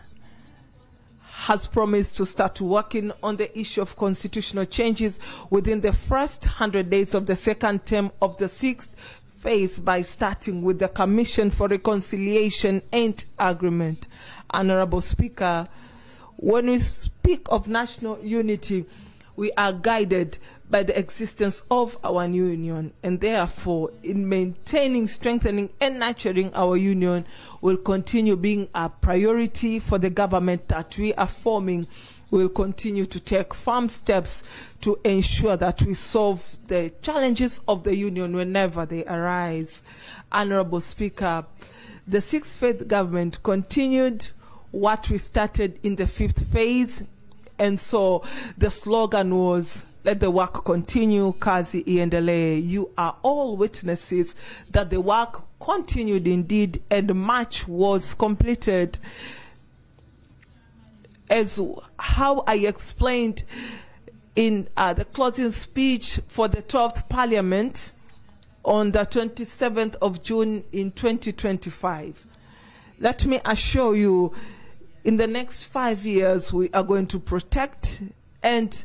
Speaker 3: has promised to start working on the issue of constitutional changes within the first 100 days of the second term of the 6th phase by starting with the Commission for Reconciliation and Agreement. Honorable Speaker, when we speak of national unity, we are guided by the existence of our union, and therefore in maintaining, strengthening and nurturing our union will continue being a priority for the government that we are forming. We will continue to take firm steps to ensure that we solve the challenges of the union whenever they arise. Honorable Speaker, the 6th phase government continued what we started in the 5th phase, and so the slogan was, "Let the work continue, kazi iendelee." You are all witnesses that the work continued indeed, and much was completed. As how I explained in the closing speech for the 12th Parliament on the 27th of June in 2025. Let me assure you, in the next 5 years, we are going to protect and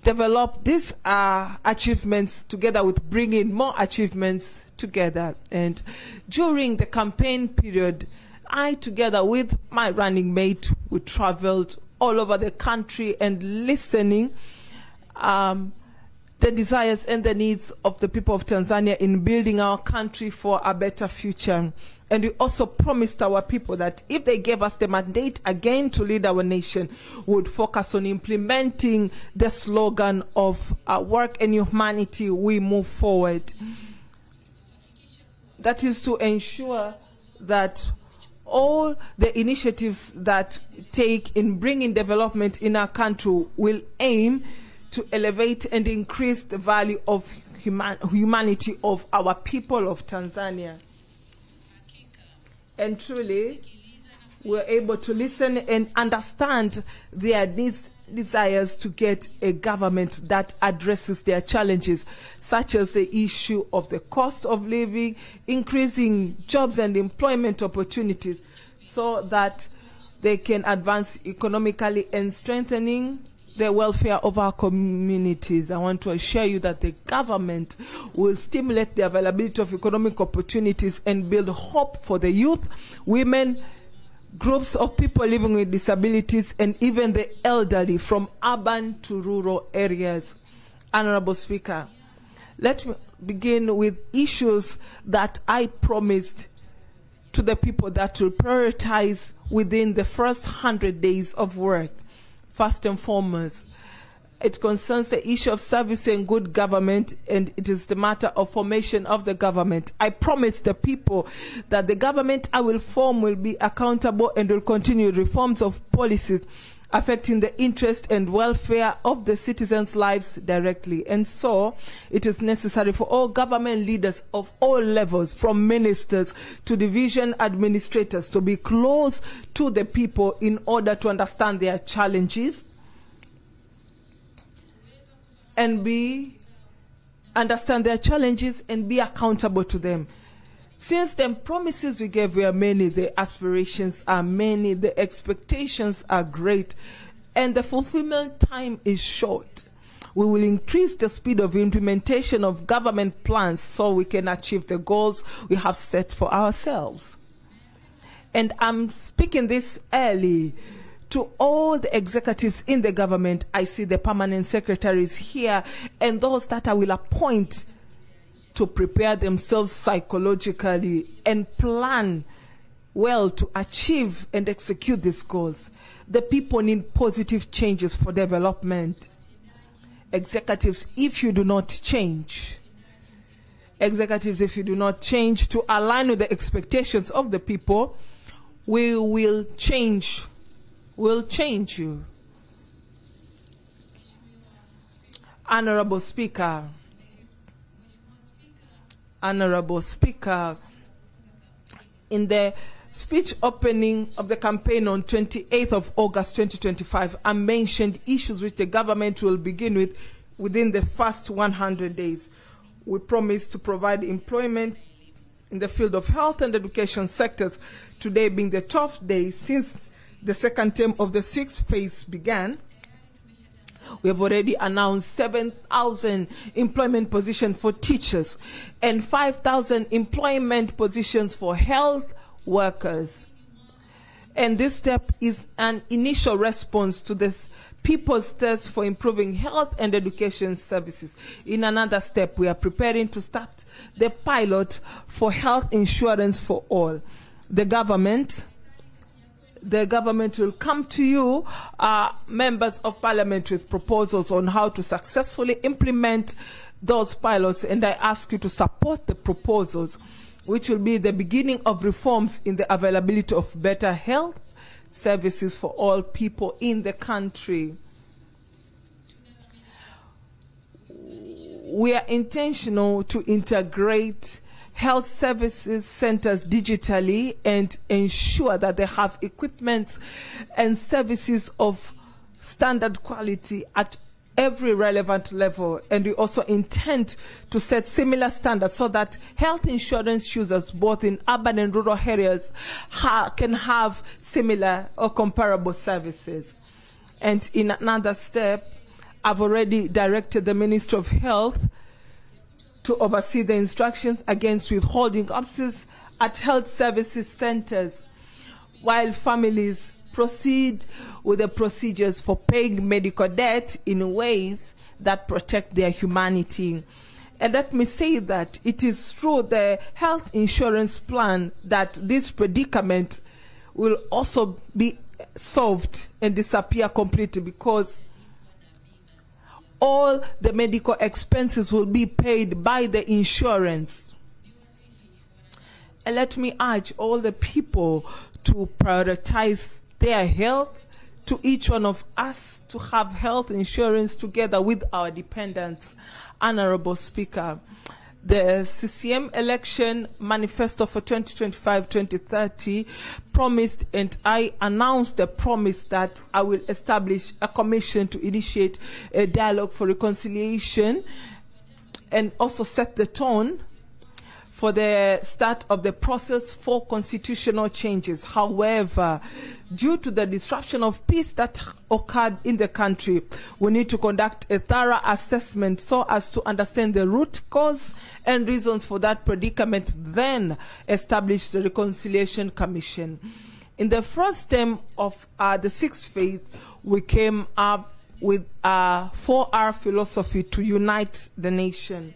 Speaker 3: develop these achievements together with bringing more achievements together. And during the campaign period, I, together with my running mate, we traveled all over the country and listening the desires and the needs of the people of Tanzania in building our country for a better future. And we also promised our people that if they gave us the mandate again to lead our nation, we would focus on implementing the slogan of work and humanity, we move forward. That is to ensure that all the initiatives that take in bringing development in our country will aim to elevate and increase the value of humanity of our people of Tanzania. And truly, we're able to listen and understand their desires to get a government that addresses their challenges, such as the issue of the cost of living, increasing jobs and employment opportunities, so that they can advance economically and strengthening the welfare of our communities. I want to assure you that the government will stimulate the availability of economic opportunities and build hope for the youth, women, groups of people living with disabilities, and even the elderly from urban to rural areas. Honorable Speaker, let me begin with issues that I promised to the people that will prioritize within the first 100 days of work. First and foremost, it concerns the issue of service and good government, and it is the matter of formation of the government. I promise the people that the government I will form will be accountable and will continue reforms of policies affecting the interest and welfare of the citizens' lives directly. And so it is necessary for all government leaders of all levels, from ministers to division administrators, to be close to the people in order to understand their challenges and understand their challenges and be accountable to them. Since the promises we gave were many, the aspirations are many, the expectations are great, and the fulfillment time is short, we will increase the speed of implementation of government plans so we can achieve the goals we have set for ourselves. And I'm speaking this early to all the executives in the government. I see the permanent secretaries here and those that I will appoint to prepare themselves psychologically and plan well to achieve and execute these goals. The people need positive changes for development. Executives, if you do not change, to align with the expectations of the people, we will change. We'll change you. Honorable Speaker, in the speech opening of the campaign on 28th of August 2025, I mentioned issues which the government will begin with within the first 100 days. We promised to provide employment in the field of health and education sectors, today being the 12th day since the second term of the sixth phase began. We have already announced 7,000 employment positions for teachers and 5,000 employment positions for health workers. And this step is an initial response to this people's thirst for improving health and education services. In another step, we are preparing to start the pilot for health insurance for all. The government will come to you, members of Parliament, with proposals on how to successfully implement those pilots, and I ask you to support the proposals, which will be the beginning of reforms in the availability of better health services for all people in the country. We are intentional to integrate health services centers digitally and ensure that they have equipment and services of standard quality at every relevant level. And we also intend to set similar standards so that health insurance users both in urban and rural areas can have similar or comparable services. And in another step, I've already directed the Ministry of Health to oversee the instructions against withholding offices at health services centers, while families proceed with the procedures for paying medical debt in ways that protect their humanity. And let me say that it is through the health insurance plan that this predicament will also be solved and disappear completely, because all the medical expenses will be paid by the insurance. And let me urge all the people to prioritize their health, to each one of us to have health insurance together with our dependents. Honorable Speaker, the CCM election manifesto for 2025-2030 promised, and I announced the promise that I will establish a commission to initiate a dialogue for reconciliation and also set the tone for the start of the process for constitutional changes. However, due to the disruption of peace that occurred in the country, we need to conduct a thorough assessment so as to understand the root cause and reasons for that predicament, then establish the Reconciliation Commission. In the first term of the sixth phase, we came up with a 4R philosophy to unite the nation.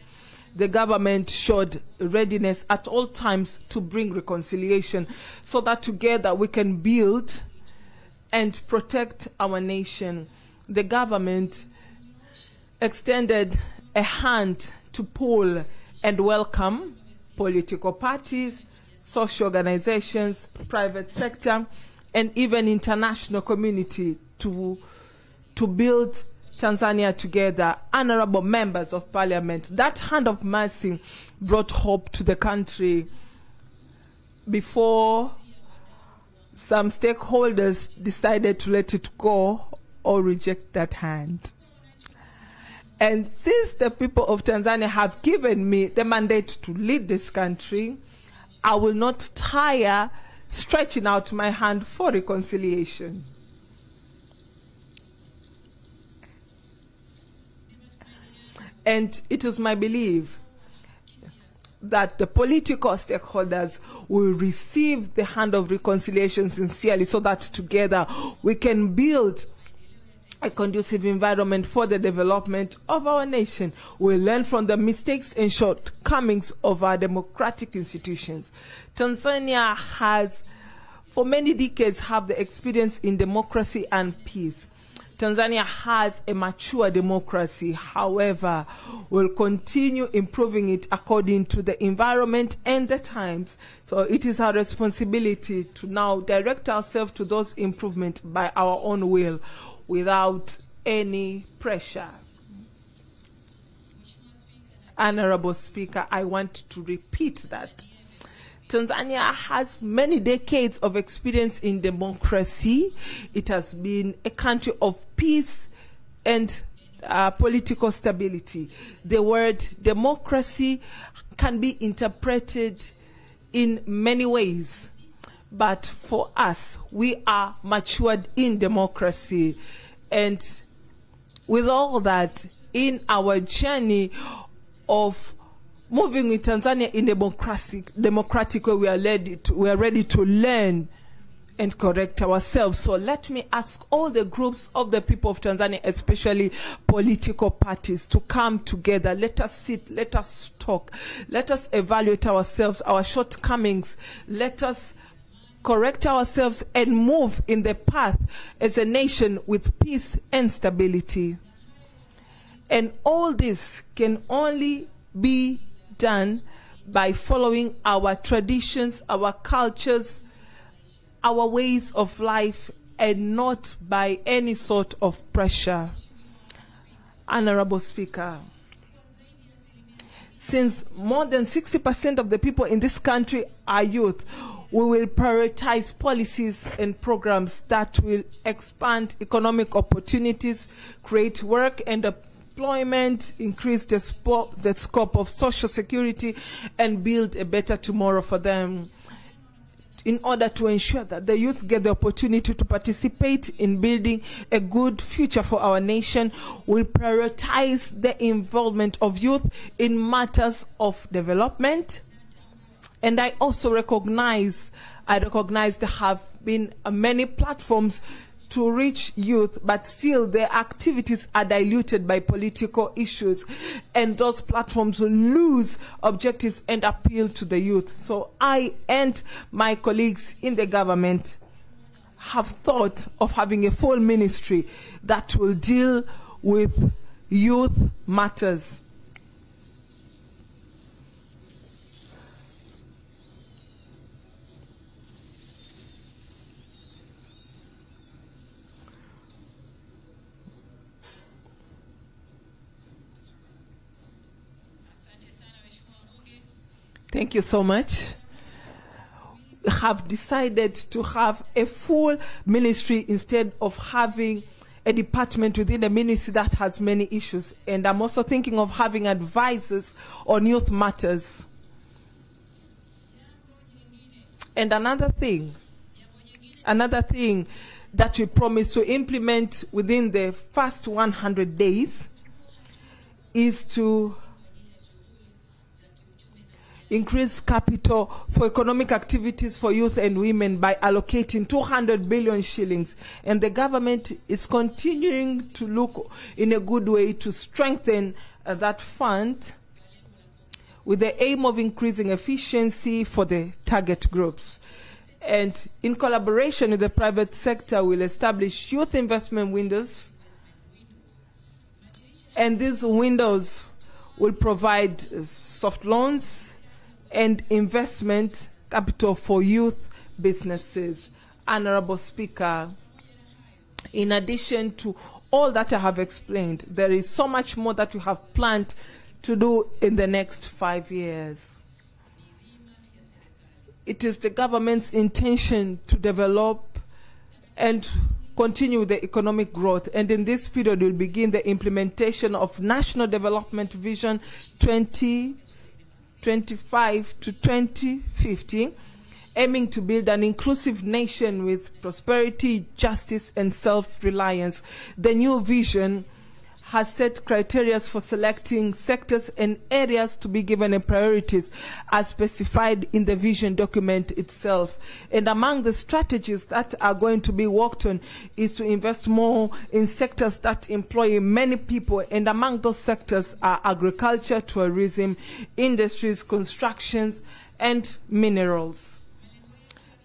Speaker 3: The government showed readiness at all times to bring reconciliation so that together we can build and protect our nation. The government extended a hand to pull and welcome political parties, social organizations, private sector, and even international community to build Tanzania together. Honorable members of Parliament, that hand of mercy brought hope to the country before some stakeholders decided to let it go or reject that hand. And since the people of Tanzania have given me the mandate to lead this country, I will not tire stretching out my hand for reconciliation. And it is my belief that the political stakeholders will receive the hand of reconciliation sincerely so that together we can build a conducive environment for the development of our nation. We learn from the mistakes and shortcomings of our democratic institutions. Tanzania has for many decades have the experience in democracy and peace. Tanzania has a mature democracy. However, we'll continue improving it according to the environment and the times. So it is our responsibility to now direct ourselves to those improvements by our own will without any pressure. Honorable Speaker, I want to repeat that. Tanzania has many decades of experience in democracy. It has been a country of peace and political stability. The word democracy can be interpreted in many ways. But for us, we are matured in democracy. And with all that, in our journey of moving with Tanzania in democratic way, we are ready to learn and correct ourselves. So let me ask all the groups of the people of Tanzania, especially political parties, to come together. Let us sit, let us talk, let us evaluate ourselves, our shortcomings. Let us correct ourselves and move in the path as a nation with peace and stability. And all this can only be done by following our traditions, our cultures, our ways of life, and not by any sort of pressure. Honorable Speaker, since more than 60% of the people in this country are youth, we will prioritize policies and programs that will expand economic opportunities, create work and employment, increase the scope of social security, and build a better tomorrow for them. In order to ensure that the youth get the opportunity to participate in building a good future for our nation, we'll prioritize the involvement of youth in matters of development. And I also recognize there have been many platforms to reach youth, but still their activities are diluted by political issues, and those platforms lose objectives and appeal to the youth. So I and my colleagues in the government have thought of having a full ministry that will deal with youth matters. Thank you so much. We have decided to have a full ministry instead of having a department within a ministry that has many issues. And I'm also thinking of having advisors on youth matters. And another thing that we promise to implement within the first 100 days is to increase capital for economic activities for youth and women by allocating 200 billion shillings. And the government is continuing to look in a good way to strengthen that fund with the aim of increasing efficiency for the target groups. And in collaboration with the private sector, we'll establish youth investment windows. And these windows will provide soft loans and investment capital for youth businesses. Honorable Speaker, in addition to all that I have explained, there is so much more that we have planned to do in the next 5 years. It is the government's intention to develop and continue the economic growth. And in this period, we'll begin the implementation of National Development Vision 2025 to 2050, aiming to build an inclusive nation with prosperity, justice, and self-reliance. The new vision has set criteria for selecting sectors and areas to be given a priorities as specified in the vision document itself. And among the strategies that are going to be worked on is to invest more in sectors that employ many people. And among those sectors are agriculture, tourism, industries, constructions, and minerals.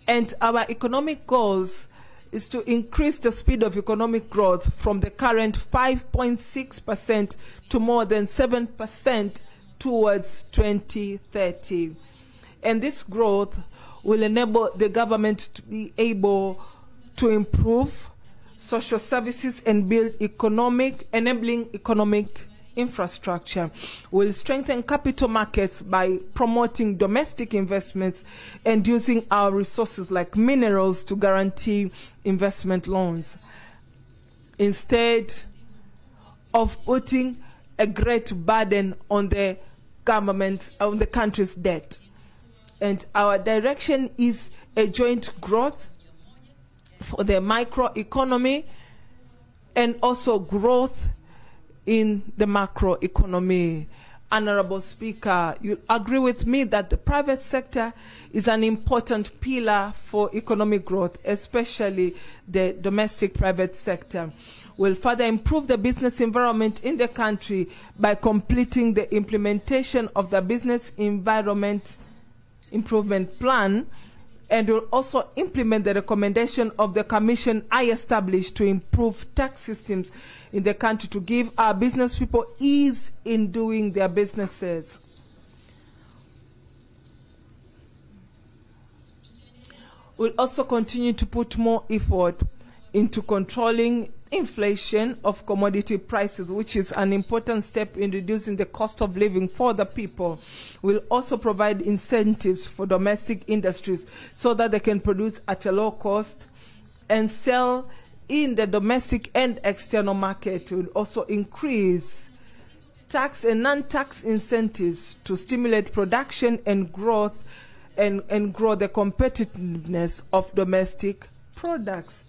Speaker 3: And our economic goals is to increase the speed of economic growth from the current 5.6% to more than 7% towards 2030. And this growth will enable the government to be able to improve social services and build enabling economic infrastructure. We'll strengthen capital markets by promoting domestic investments and using our resources like minerals to guarantee investment loans, instead of putting a great burden on the government, on the country's debt. And our direction is a joint growth for the microeconomy and also growth in the macroeconomy. Honorable Speaker, you agree with me that the private sector is an important pillar for economic growth, especially the domestic private sector. Will further improve the business environment in the country by completing the implementation of the Business Environment Improvement Plan, and will also implement the recommendation of the Commission I established to improve tax systems in the country to give our business people ease in doing their businesses. We'll also continue to put more effort into controlling inflation of commodity prices, which is an important step in reducing the cost of living for the people. We'll also provide incentives for domestic industries so that they can produce at a low cost and sell in the domestic and external market. Will also increase tax and non-tax incentives to stimulate production and growth and grow the competitiveness of domestic products.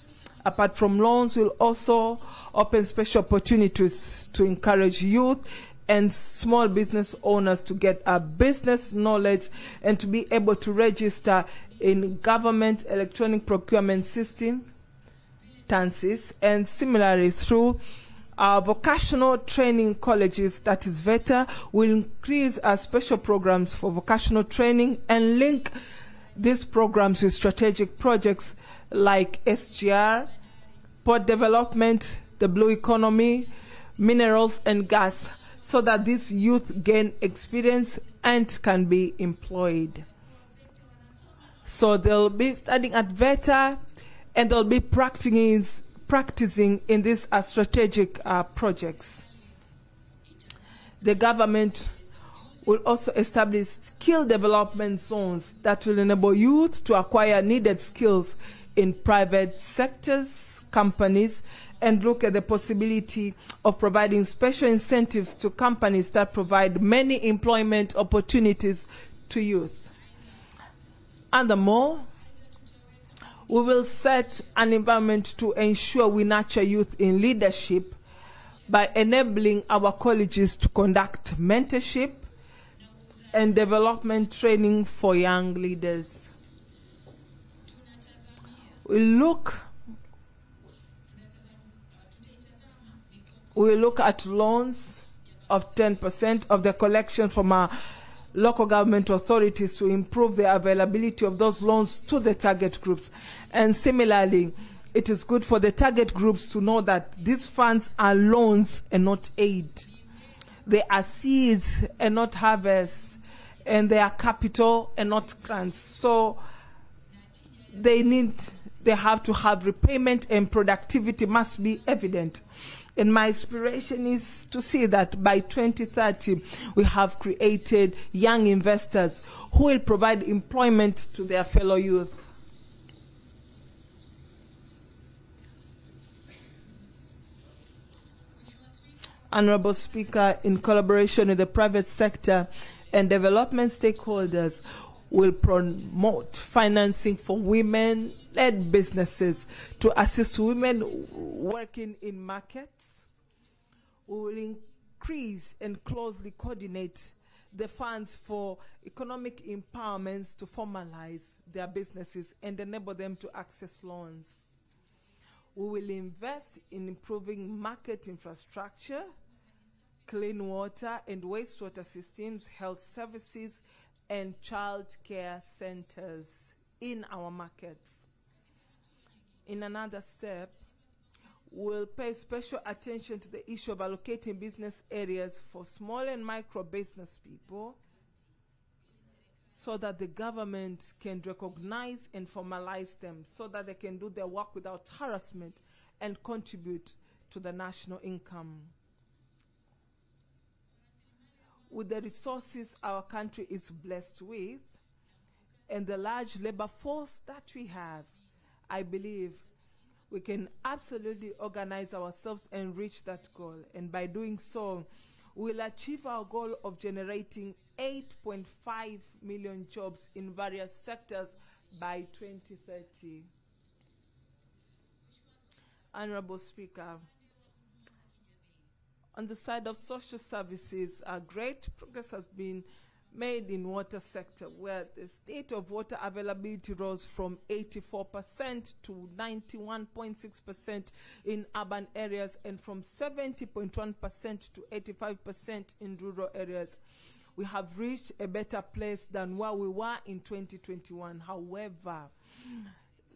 Speaker 3: Apart from loans, we'll also open special opportunities to encourage youth and small business owners to get a business knowledge and to be able to register in government electronic procurement system, TANSYS, and similarly through our vocational training colleges, that is VETA, will increase our special programs for vocational training and link these programs with strategic projects like SGR, port development, the blue economy, minerals and gas, so that these youth gain experience and can be employed. So they'll be studying at VETA and they'll be practicing in these strategic projects. The government will also establish skill development zones that will enable youth to acquire needed skills in private sectors, companies, and look at the possibility of providing special incentives to companies that provide many employment opportunities to youth. Furthermore, we will set an environment to ensure we nurture youth in leadership by enabling our colleges to conduct mentorship and development training for young leaders. We look at loans of 10% of the collection from our local government authorities to improve the availability of those loans to the target groups. And similarly, it is good for the target groups to know that these funds are loans and not aid. They are seeds and not harvests, and they are capital and not grants. So they have to have repayment, and productivity must be evident. And my aspiration is to see that by 2030, we have created young investors who will provide employment to their fellow youth. Honorable Speaker, in collaboration with the private sector and development stakeholders, will promote financing for women-led businesses to assist women working in markets. We will increase and closely coordinate the funds for economic empowerments to formalize their businesses and enable them to access loans. We will invest in improving market infrastructure, clean water and wastewater systems, health services, and child care centers in our markets. In another step, we'll pay special attention to the issue of allocating business areas for small and micro business people so that the government can recognize and formalize them so that they can do their work without harassment and contribute to the national income. With the resources our country is blessed with and the large labor force that we have, I believe we can absolutely organize ourselves and reach that goal. And by doing so, we'll achieve our goal of generating 8.5 million jobs in various sectors by 2030. Honorable Speaker, on the side of social services, great progress has been made in water sector, where the state of water availability rose from 84% to 91.6% in urban areas and from 70.1% to 85% in rural areas. We have reached a better place than where we were in 2021. However,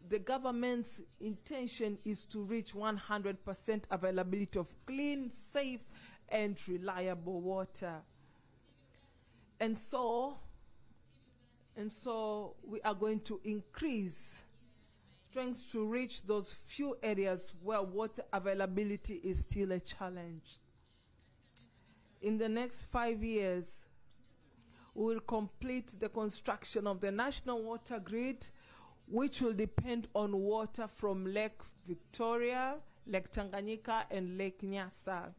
Speaker 3: the government's intention is to reach 100% availability of clean, safe, and reliable water. And so we are going to increase strength to reach those few areas where water availability is still a challenge. In the next 5 years, we will complete the construction of the national water grid, which will depend on water from Lake Victoria, Lake Tanganyika, and Lake Nyasa.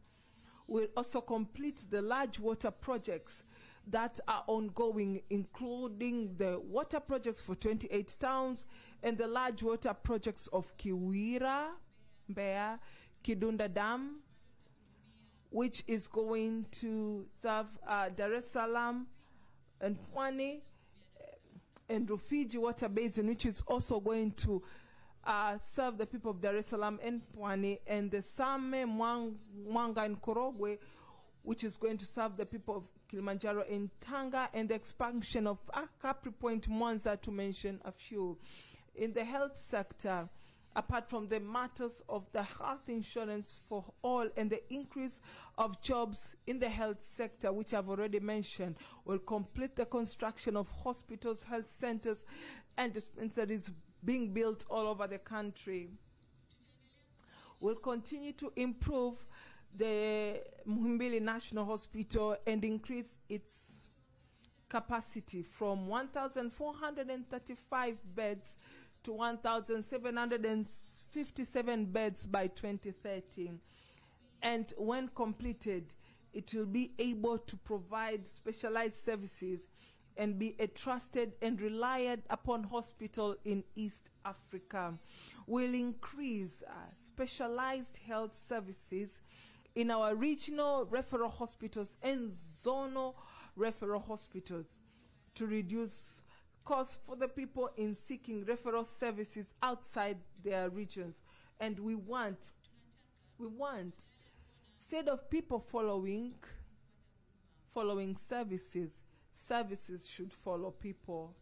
Speaker 3: We'll also complete the large water projects that are ongoing, including the water projects for 28 towns and the large water projects of Kiwira, Mbeya, Kidunda Dam, which is going to serve Dar es Salaam and Pwani, and Rufiji Water Basin, which is also going to serve the people of Dar es Salaam and Pwani, and the Same, Mwanga, and Korogwe, which is going to serve the people of Kilimanjaro and Tanga, and the expansion of Capri Point, Mwanza, to mention a few. In the health sector, apart from the matters of the health insurance for all and the increase of jobs in the health sector, which I've already mentioned, will complete the construction of hospitals, health centers, and dispensaries being built all over the country. We'll continue to improve the Muhimbili National Hospital and increase its capacity from 1,435 beds to 1,757 beds by 2030. And when completed, it will be able to provide specialized services and be a trusted and relied upon hospital in East Africa. We'll increase specialized health services in our regional referral hospitals and zonal referral hospitals to reduce costs for the people in seeking referral services outside their regions. And we want, instead of people following services, services should follow people.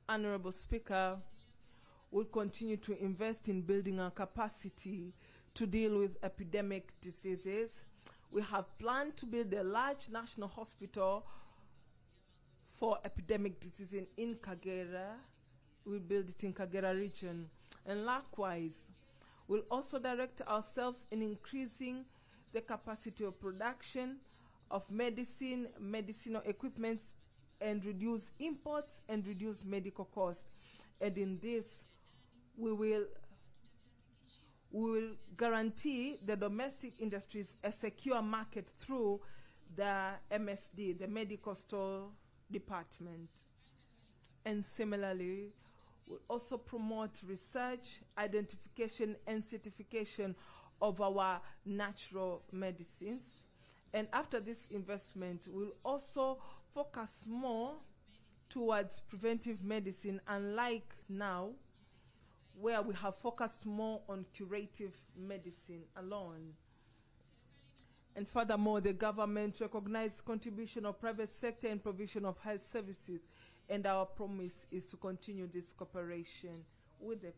Speaker 3: Honorable Speaker, we'll continue to invest in building our capacity to deal with epidemic diseases. We have planned to build a large national hospital for epidemic diseases in Kagera. We'll build it in Kagera region. And likewise, we'll also direct ourselves in increasing the capacity of production of medicinal equipment, and reduce imports and reduce medical costs. And in this, we will guarantee the domestic industries a secure market through the MSD, the Medical Store Department. And similarly, we'll also promote research, identification, and certification of our natural medicines. And after this investment, we'll also focus more towards preventive medicine, unlike now, where we have focused more on curative medicine alone. And furthermore, the government recognizes contribution of private sector in provision of health services, and our promise is to continue this cooperation with the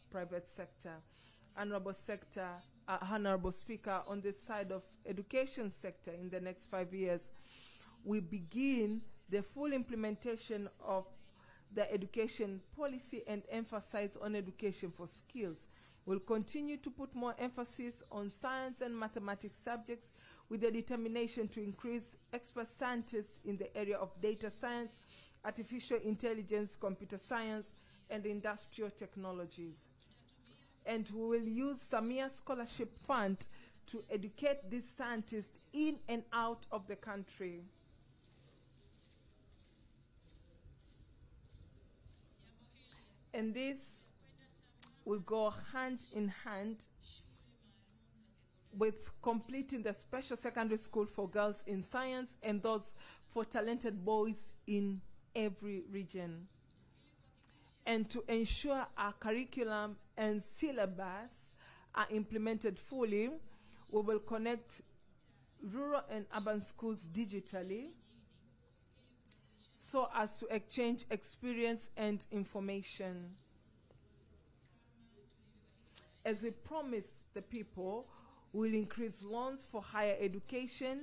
Speaker 3: private sector. Honorable Speaker, on the side of education sector, in the next 5 years, we begin the full implementation of the education policy and emphasize on education for skills. We'll continue to put more emphasis on science and mathematics subjects with the determination to increase expert scientists in the area of data science, artificial intelligence, computer science, and industrial technologies. And we will use Samia Scholarship Fund to educate these scientists in and out of the country. And this will go hand in hand with completing the special secondary school for girls in science and those for talented boys in every region. And to ensure our curriculum and syllabus are implemented fully, we will connect rural and urban schools digitally so as to exchange experience and information. As we promise the people, we'll increase loans for higher education,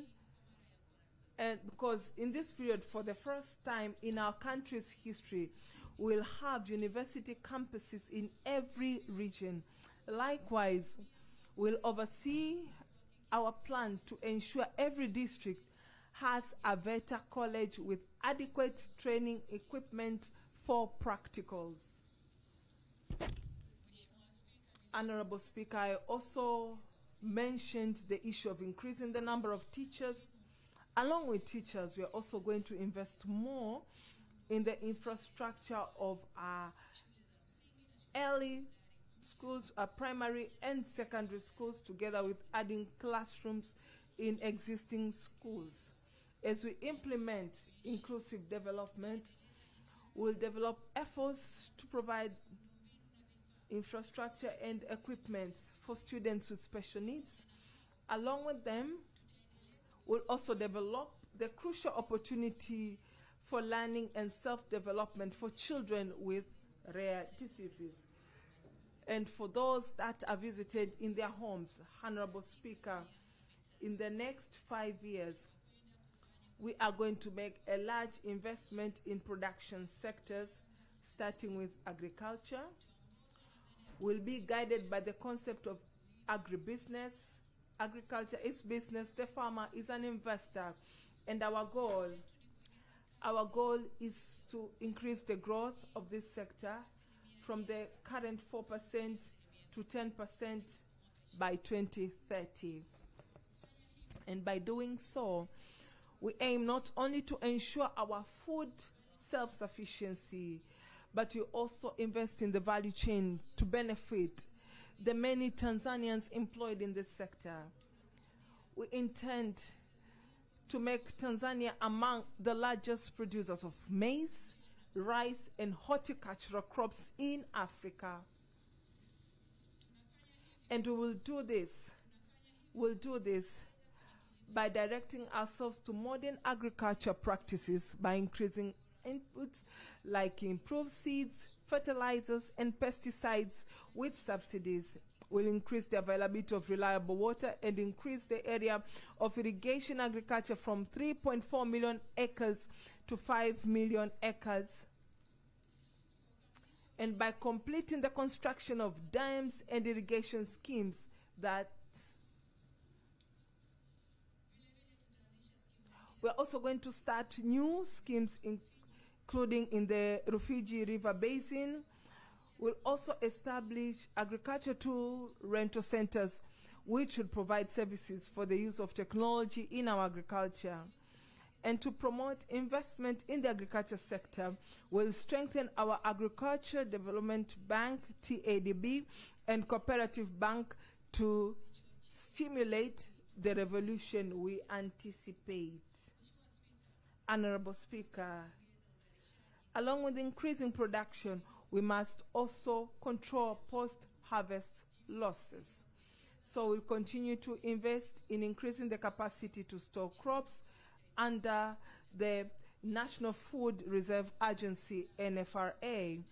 Speaker 3: and because in this period, for the first time in our country's history, we'll have university campuses in every region. Likewise, we'll oversee our plan to ensure every district has a VETA college with adequate training equipment for practicals. Honorable Speaker, I also mentioned the issue of increasing the number of teachers. Along with teachers, we are also going to invest more in the infrastructure of our early schools, our primary and secondary schools, together with adding classrooms in existing schools. As we implement inclusive development, we'll develop efforts to provide infrastructure and equipment for students with special needs. Along with them, we'll also develop the crucial opportunity for learning and self-development for children with rare diseases. And for those that are visited in their homes, Honorable Speaker, in the next 5 years, we are going to make a large investment in production sectors, starting with agriculture. We'll be guided by the concept of agribusiness. Agriculture is business, the farmer is an investor, and our goal is to increase the growth of this sector from the current 4% to 10% by 2030. And by doing so, we aim not only to ensure our food self-sufficiency, but we also invest in the value chain to benefit the many Tanzanians employed in this sector. We intend to make Tanzania among the largest producers of maize, rice, and horticultural crops in Africa. And we will do this. We'll do this by directing ourselves to modern agriculture practices by increasing inputs like improved seeds, fertilizers, and pesticides with subsidies. Will increase the availability of reliable water and increase the area of irrigation agriculture from 3.4 million acres to 5 million acres. And by completing the construction of dams and irrigation schemes that we're also going to start new schemes including in the Rufiji River Basin. We'll also establish agriculture tool rental centers, which will provide services for the use of technology in our agriculture. And to promote investment in the agriculture sector, we'll strengthen our Agriculture Development Bank, TADB, and Cooperative Bank to stimulate the revolution we anticipate. Honorable Speaker, along with increasing production, we must also control post-harvest losses. So we'll continue to invest in increasing the capacity to store crops under the National Food Reserve Agency, NFRA.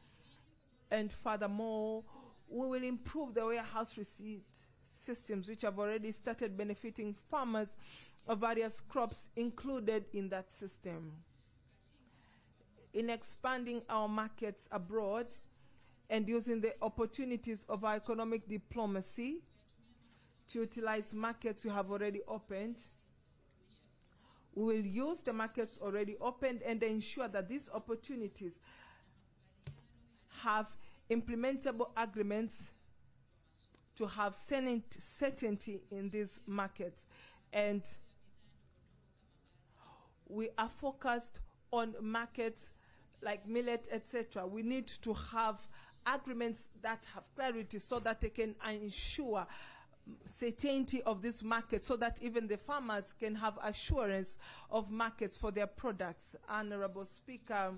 Speaker 3: And furthermore, we will improve the warehouse receipt systems, which have already started benefiting farmers of various crops included in that system. In expanding our markets abroad and using the opportunities of our economic diplomacy to utilize markets we have already opened, we will use the markets already opened and ensure that these opportunities have implementable agreements to have certainty in these markets. And we are focused on markets like millet, etc. We need to have agreements that have clarity so that they can ensure certainty of this market, so that even the farmers can have assurance of markets for their products. Honorable Speaker,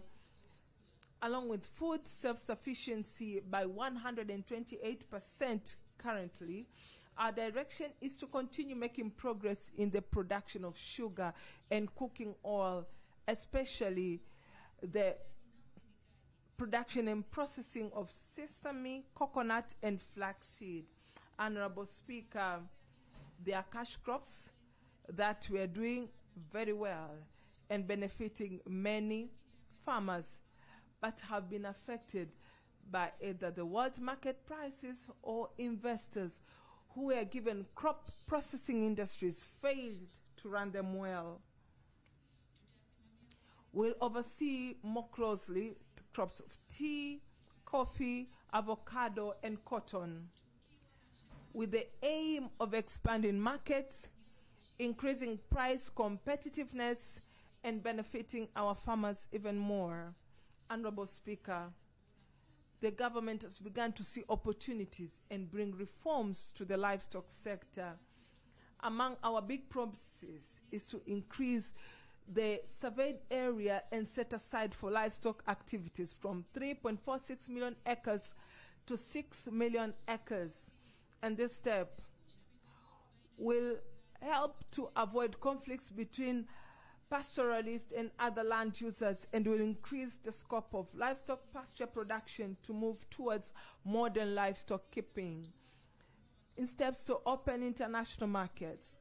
Speaker 3: along with food self-sufficiency by 128% currently, our direction is to continue making progress in the production of sugar and cooking oil, especially the production and processing of sesame, coconut, and flaxseed. Honorable Speaker, there are cash crops that we are doing very well and benefiting many farmers, but have been affected by either the world market prices or investors who were given crop processing industries failed to run them well. We'll oversee more closely the crops of tea, coffee, avocado, and cotton, with the aim of expanding markets, increasing price competitiveness, and benefiting our farmers even more. Honorable Speaker, the government has begun to see opportunities and bring reforms to the livestock sector. Among our big promises is to increase the surveyed area and set aside for livestock activities from 3.46 million acres to 6 million acres. And this step will help to avoid conflicts between pastoralists and other land users, and will increase the scope of livestock pasture production to move towards modern livestock keeping. In steps to open international markets,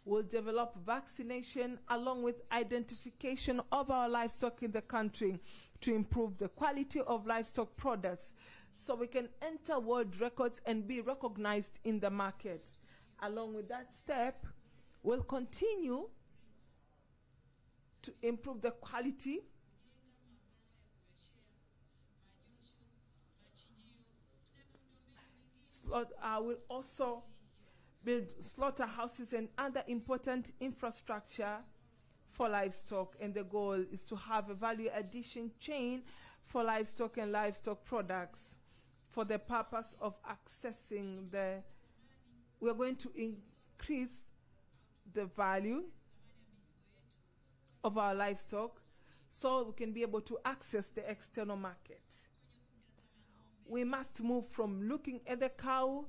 Speaker 3: we'll develop vaccination along with identification of our livestock in the country to improve the quality of livestock products, so we can enter world records and be recognized in the market. Along with that step, we'll continue to improve the quality will also build slaughterhouses and other important infrastructure for livestock, and the goal is to have a value addition chain for livestock and livestock products for the purpose of accessing we're going to increase the value of our livestock so we can be able to access the external market. We must move from looking at the cow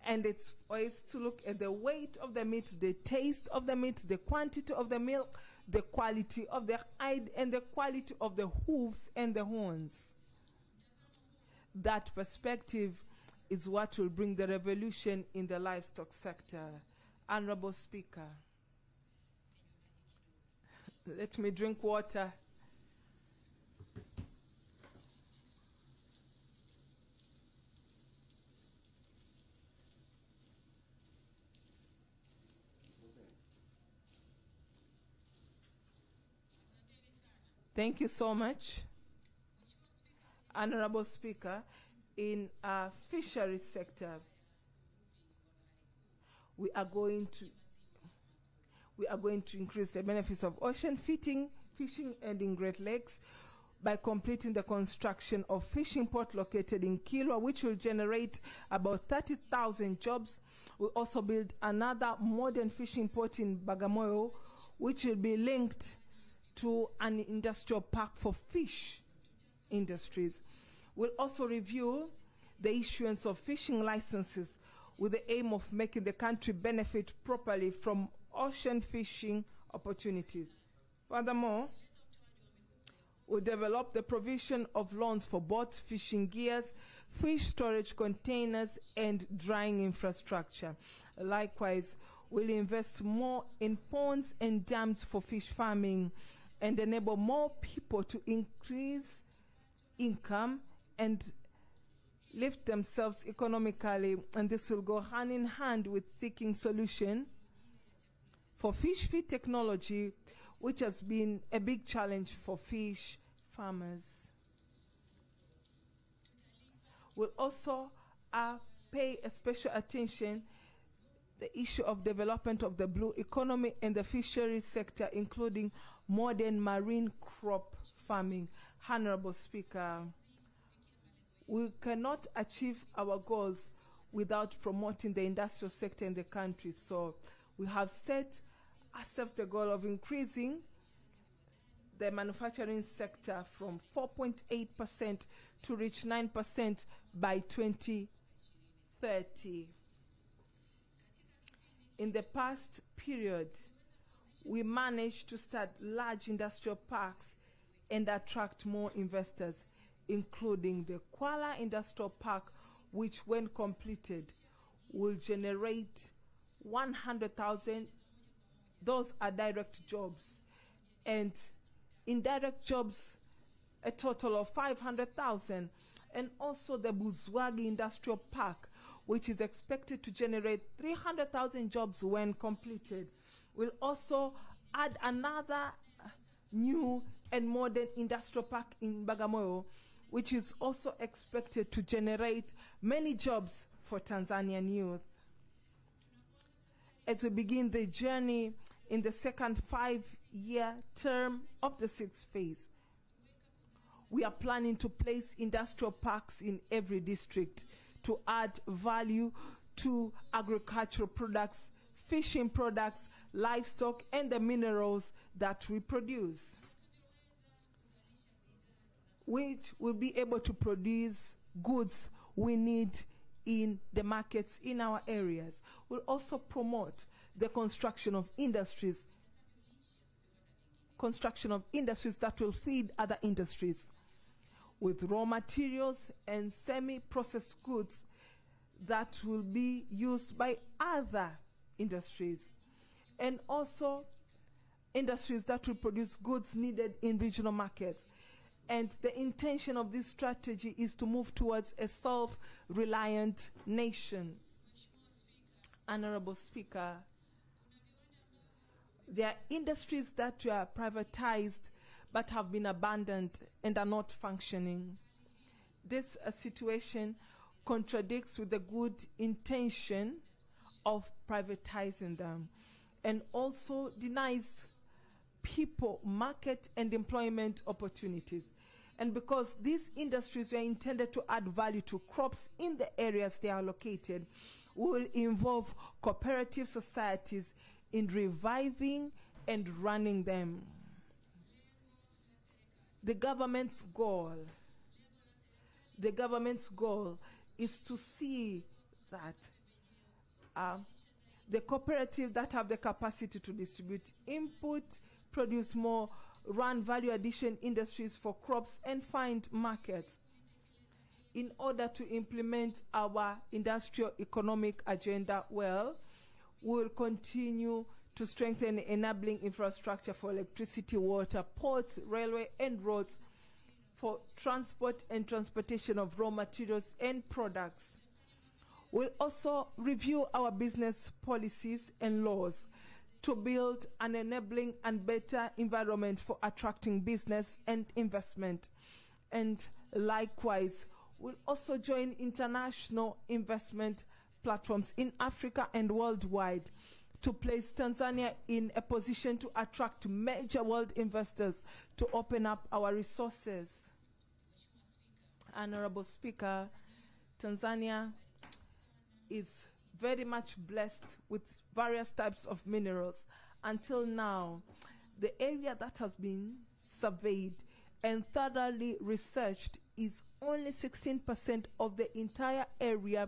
Speaker 3: and its voice to look at the weight of the meat, the taste of the meat, the quantity of the milk, the quality of the hide, and the quality of the hooves and the horns. That perspective is what will bring the revolution in the livestock sector. Honorable Speaker, let me drink water. Thank you so much. Honorable Speaker, in our fisheries sector, we are going to increase the benefits of ocean fishing and in Great Lakes by completing the construction of fishing port located in Kilwa, which will generate about 30,000 jobs. We also build another modern fishing port in Bagamoyo, which will be linked to an industrial park for fish industries. We'll also review the issuance of fishing licenses, with the aim of making the country benefit properly from ocean fishing opportunities. Furthermore, we develop the provision of loans for boats, fishing gears, fish storage containers, and drying infrastructure. Likewise, we'll invest more in ponds and dams for fish farming and enable more people to increase income and lift themselves economically. And this will go hand in hand with seeking solution for fish feed technology, which has been a big challenge for fish farmers. We'll also pay a special attention the issue of development of the blue economy and the fisheries sector, including modern marine crop farming. Honorable Speaker, we cannot achieve our goals without promoting the industrial sector in the country. So we have set ourselves the goal of increasing the manufacturing sector from 4.8% to reach 9% by 2030. In the past period, we managed to start large industrial parks and attract more investors, including the Kuala Industrial Park, which when completed will generate 100,000. Those are direct jobs, and indirect jobs a total of 500,000. And also the Buzwagi Industrial Park, which is expected to generate 300,000 jobs when completed, will also add another new and modern industrial park in Bagamoyo, which is also expected to generate many jobs for Tanzanian youth. As we begin the journey in the second 5-year term of the 6th phase, we are planning to place industrial parks in every district to add value to agricultural products, fishing products, livestock, and the minerals that we produce, which will be able to produce goods we need in the markets in our areas. We'll also promote the construction of industries that will feed other industries with raw materials and semi-processed goods that will be used by other industries, and also industries that will produce goods needed in regional markets. And the intention of this strategy is to move towards a self-reliant nation. Honorable Speaker, there are industries that were privatized but have been abandoned and are not functioning. This situation contradicts with the good intention of privatizing them, and also denies people market and employment opportunities. And because these industries were intended to add value to crops in the areas they are located, we will involve cooperative societies in reviving and running them. The government's goal is to see that the cooperative that have the capacity to distribute input, produce more, run value addition industries for crops, and find markets. In order to implement our industrial economic agenda well, we will continue to strengthen enabling infrastructure for electricity, water, ports, railway, and roads for transport and transportation of raw materials and products. We'll also review our business policies and laws to build an enabling and better environment for attracting business and investment. And likewise, we'll also join international investment platforms in Africa and worldwide to place Tanzania in a position to attract major world investors to open up our resources. Honorable Speaker, Tanzania is very much blessed with various types of minerals. Until now, the area that has been surveyed and thoroughly researched is only 16% of the entire area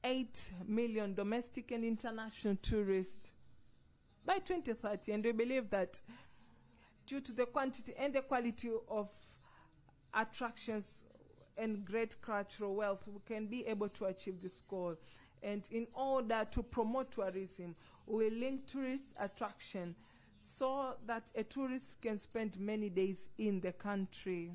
Speaker 3: 8 million domestic and international tourists by 2030. And we believe that due to the quantity and the quality of attractions and great cultural wealth, we can be able to achieve this goal. And in order to promote tourism, we will link tourist attraction so that a tourist can spend many days in the country.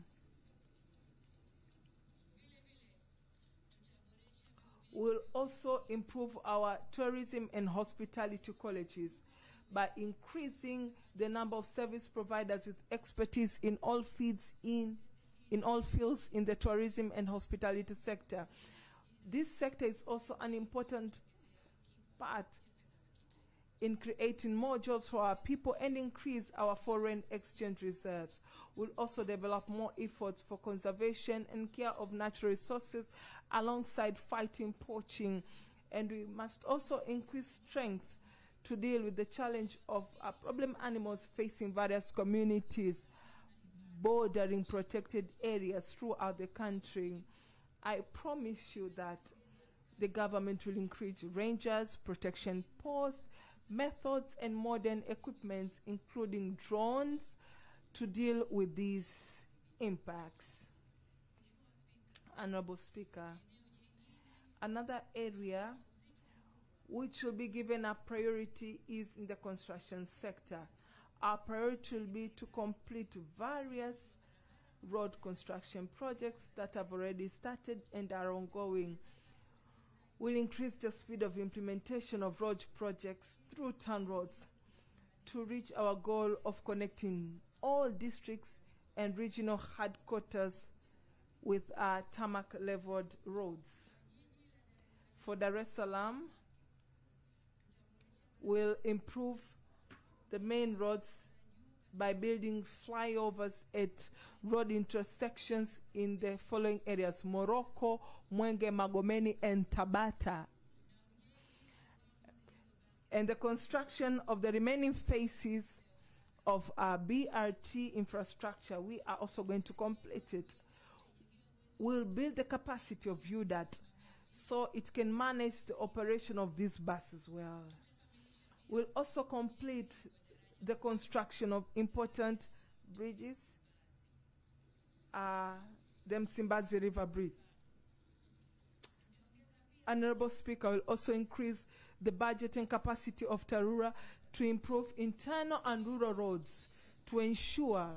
Speaker 3: We'll also improve our tourism and hospitality colleges by increasing the number of service providers with expertise in all fields in the tourism and hospitality sector. This sector is also an important part in creating more jobs for our people and increase our foreign exchange reserves. We'll also develop more efforts for conservation and care of natural resources alongside fighting poaching. And we must also increase strength to deal with the challenge of problem animals facing various communities bordering protected areas throughout the country. I promise you that the government will increase rangers, protection posts, methods, and modern equipment, including drones, to deal with these impacts. Honorable Speaker, another area which will be given a priority is in the construction sector. Our priority will be to complete various road construction projects that have already started and are ongoing. We'll increase the speed of implementation of road projects through town roads to reach our goal of connecting all districts and regional headquarters with tarmac-leveled roads. For Dar es Salaam, we'll improve the main roads by building flyovers at road intersections in the following areas: Morocco, Mwenge, Magomeni, and Tabata. And the construction of the remaining phases of our BRT infrastructure, we are also going to complete it. We'll build the capacity of UDAT so it can manage the operation of these buses well. We'll also complete the construction of important bridges, the Msimbazi River Bridge. Honorable Speaker, will also increase the budget and capacity of TARURA to improve internal and rural roads to ensure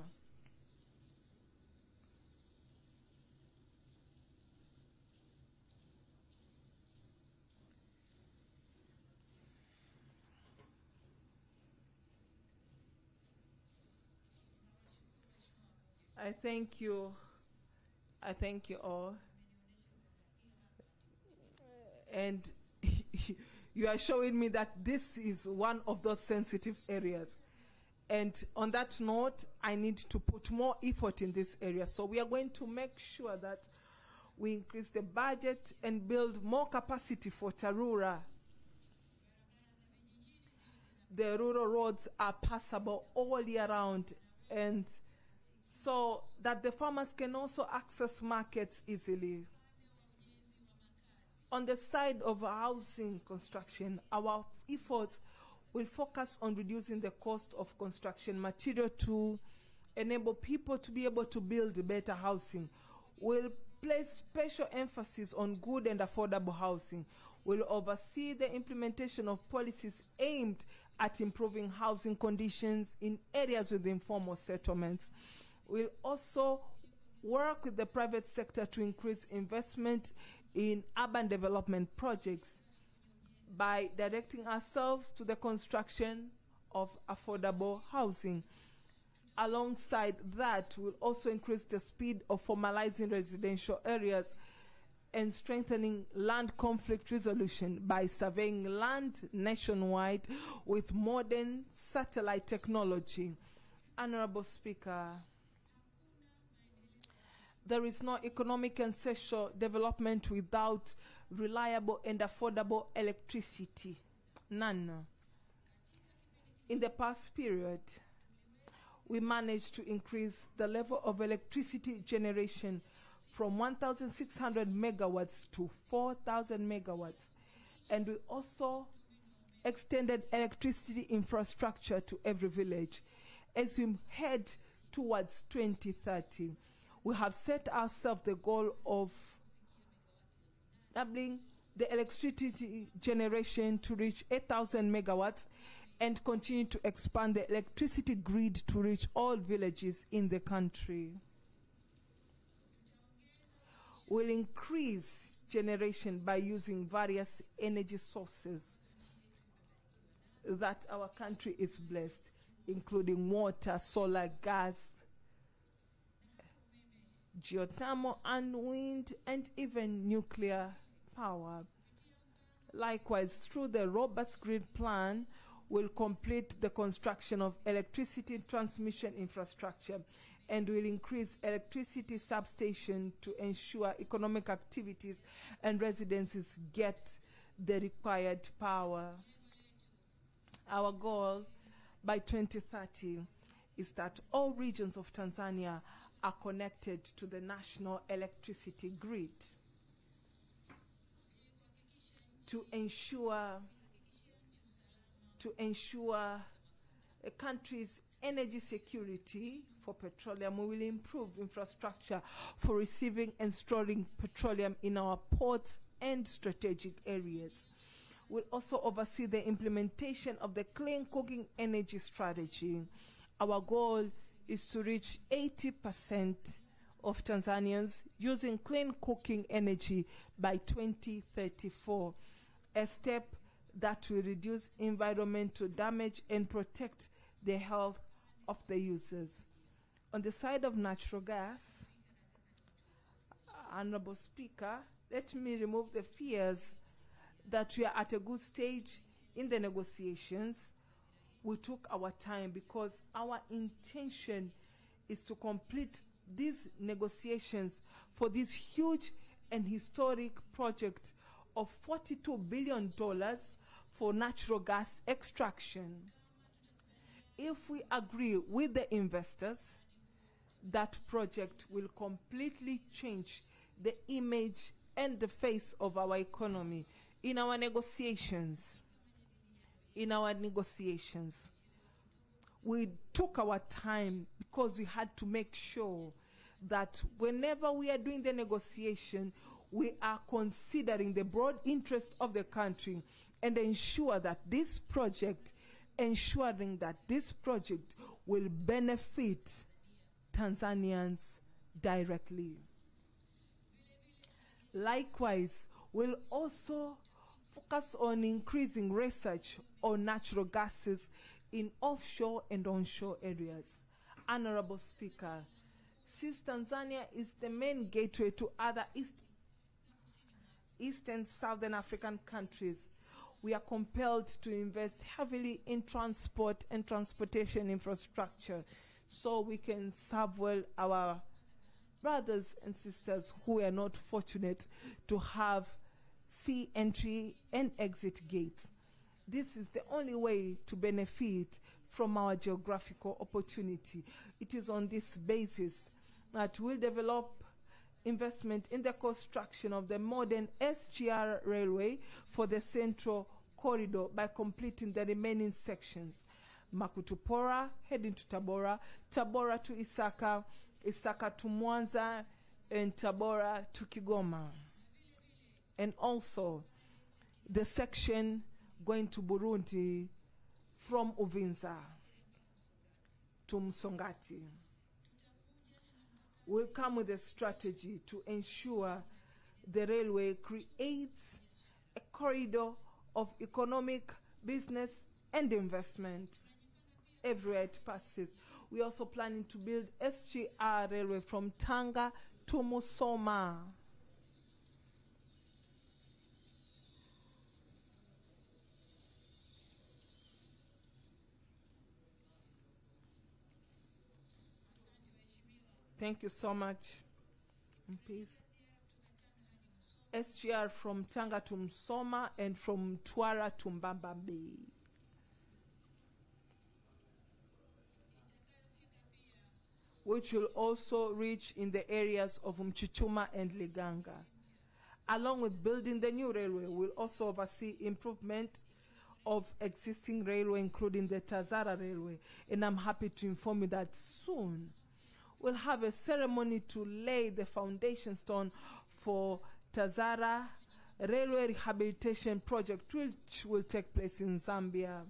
Speaker 3: I thank you all. And you are showing me that this is one of those sensitive areas. And on that note, I need to put more effort in this area. So we are going to make sure that we increase the budget and build more capacity for TARURA. The rural roads are passable all year round, and so that the farmers can also access markets easily. On the side of housing construction, our efforts will focus on reducing the cost of construction material to enable people to be able to build better housing. We'll place special emphasis on good and affordable housing. We'll oversee the implementation of policies aimed at improving housing conditions in areas with informal settlements. We'll also work with the private sector to increase investment in urban development projects by directing ourselves to the construction of affordable housing. Alongside that, we'll also increase the speed of formalizing residential areas and strengthening land conflict resolution by surveying land nationwide with modern satellite technology. Honorable Speaker, there is no economic and social development without reliable and affordable electricity. None. In the past period, we managed to increase the level of electricity generation from 1,600 megawatts to 4,000 megawatts. And we also extended electricity infrastructure to every village. As we head towards 2030, we have set ourselves the goal of doubling the electricity generation to reach 8,000 megawatts and continue to expand the electricity grid to reach all villages in the country. We'll increase generation by using various energy sources that our country is blessed, including water, solar, gas, geothermal and wind, and even nuclear power. Likewise, through the robust grid plan, we'll complete the construction of electricity transmission infrastructure and will increase electricity substation to ensure economic activities and residences get the required power. Our goal by 2030 is that all regions of Tanzania are connected to the national electricity grid to ensure a country's energy security for petroleum. We will improve infrastructure for receiving and storing petroleum in our ports and strategic areas. We'll also oversee the implementation of the clean cooking energy strategy. Our goal is to reach 80% of Tanzanians using clean cooking energy by 2034, a step that will reduce environmental damage and protect the health of the users. On the side of natural gas, Honorable Speaker, let me remove the fears that we are at a good stage in the negotiations. We took our time because our intention is to complete these negotiations for this huge and historic project of $42 billion for natural gas extraction. If we agree with the investors, that project will completely change the image and the face of our economy. In our negotiations, we took our time because we had to make sure that whenever we are doing the negotiation, we are considering the broad interest of the country and ensuring that this project will benefit Tanzanians directly. Likewise, we'll also focus on increasing research on natural gases in offshore and onshore areas. Honorable Speaker, since Tanzania is the main gateway to other East and Southern African countries, we are compelled to invest heavily in transport and transportation infrastructure so we can serve well our brothers and sisters who are not fortunate to have sea entry and exit gates. This is the only way to benefit from our geographical opportunity. It is on this basis that we'll develop investment in the construction of the modern SGR railway for the Central Corridor by completing the remaining sections. Makutupora heading to Tabora, Tabora to Isaka, Isaka to Mwanza, and Tabora to Kigoma. And also the section going to Burundi from Uvinza to Msongati. We'll come with a strategy to ensure the railway creates a corridor of economic, business, and investment everywhere it passes. We're also planning to build SGR railway from Tanga to Musoma. Thank you so much. And please. SGR from Tanga to Musoma and from Twara to Mbamba Bay. Which will also reach in the areas of Mchuchuma and Liganga. Along with building the new railway, we'll also oversee improvement of existing railway, including the Tazara Railway. And I'm happy to inform you that soon we'll have a ceremony to lay the foundation stone for Tazara Railway Rehabilitation Project, which will take place in Zambia.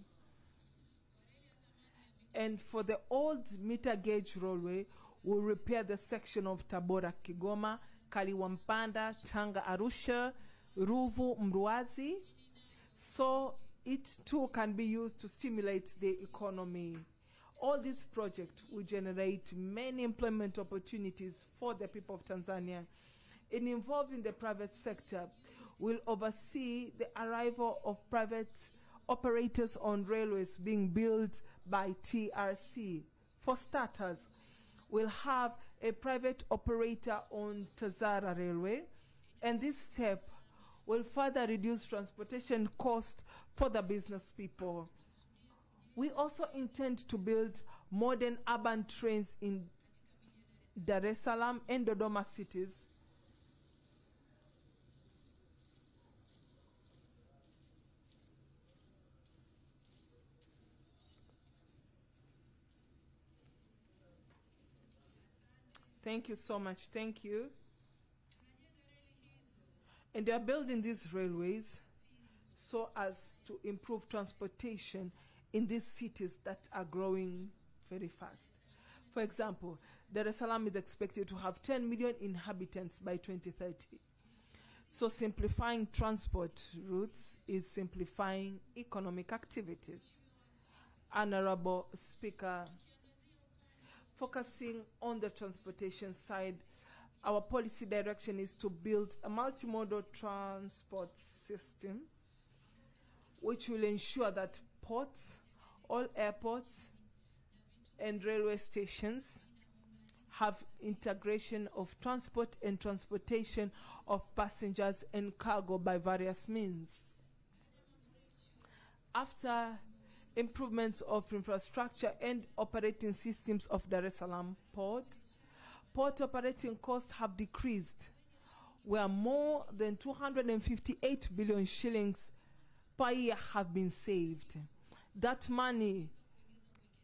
Speaker 3: And for the old meter gauge railway, we'll repair the section of Tabora Kigoma, Kaliwampanda, Tanga Arusha, Ruvu Mruazi, so it too can be used to stimulate the economy. All these projects will generate many employment opportunities for the people of Tanzania. In involving the private sector, we'll oversee the arrival of private operators on railways being built by TRC. For starters, we'll have a private operator on Tazara Railway, and this step will further reduce transportation costs for the business people. We also intend to build modern urban trains in Dar es Salaam and Dodoma cities. Thank you so much. Thank you. And they are building these railways so as to improve transportation in these cities that are growing very fast. For example, Dar es Salaam is expected to have 10 million inhabitants by 2030. So simplifying transport routes is simplifying economic activities. Honorable Speaker, focusing on the transportation side, our policy direction is to build a multimodal transport system which will ensure that ports, all airports, and railway stations have integration of transport and transportation of passengers and cargo by various means. After improvements of infrastructure and operating systems of Dar es Salaam port operating costs have decreased, where more than 258 billion shillings per year have been saved. That money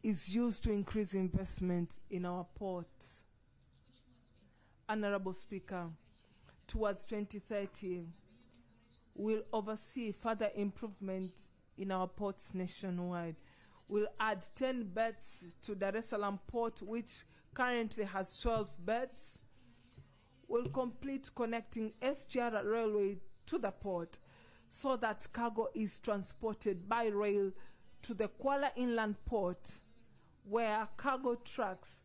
Speaker 3: is used to increase investment in our ports. Honorable Speaker, towards 2030, we'll oversee further improvement in our ports nationwide. We'll add 10 beds to Dar es Salaam port, which currently has 12 beds. We'll complete connecting SGR railway to the port so that cargo is transported by rail to the Kuala Inland Port, where cargo trucks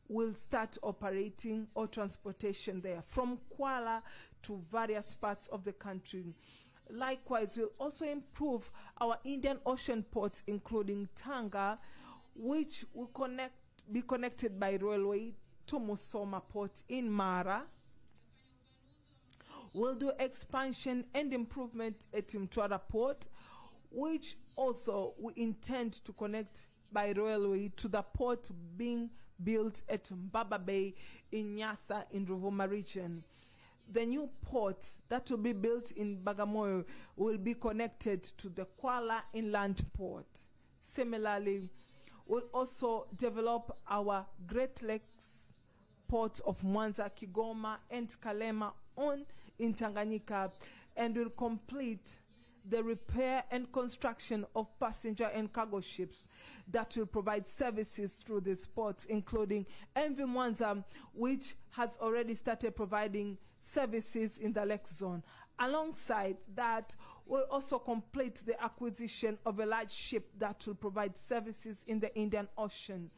Speaker 3: will start operating or transportation there from Kuala to various parts of the country. Likewise, we'll also improve our Indian Ocean ports, including Tanga, which will be connected by railway to Musoma Port in Mara. We'll do expansion and improvement at Mtwara Port, which also we intend to connect by railway to the port being built at Mbaba Bay in Nyasa in Ruvuma region. The new port that will be built in Bagamoyo will be connected to the Kuala Inland Port. Similarly, we'll also develop our Great Lakes ports of Mwanza, Kigoma, and Kalema in Tanganyika, and will complete the repair and construction of passenger and cargo ships that will provide services through these ports, including MV Mwanza, which has already started providing services in the Lake Zone. Alongside that, we'll also complete the acquisition of a large ship that will provide services in the Indian Ocean.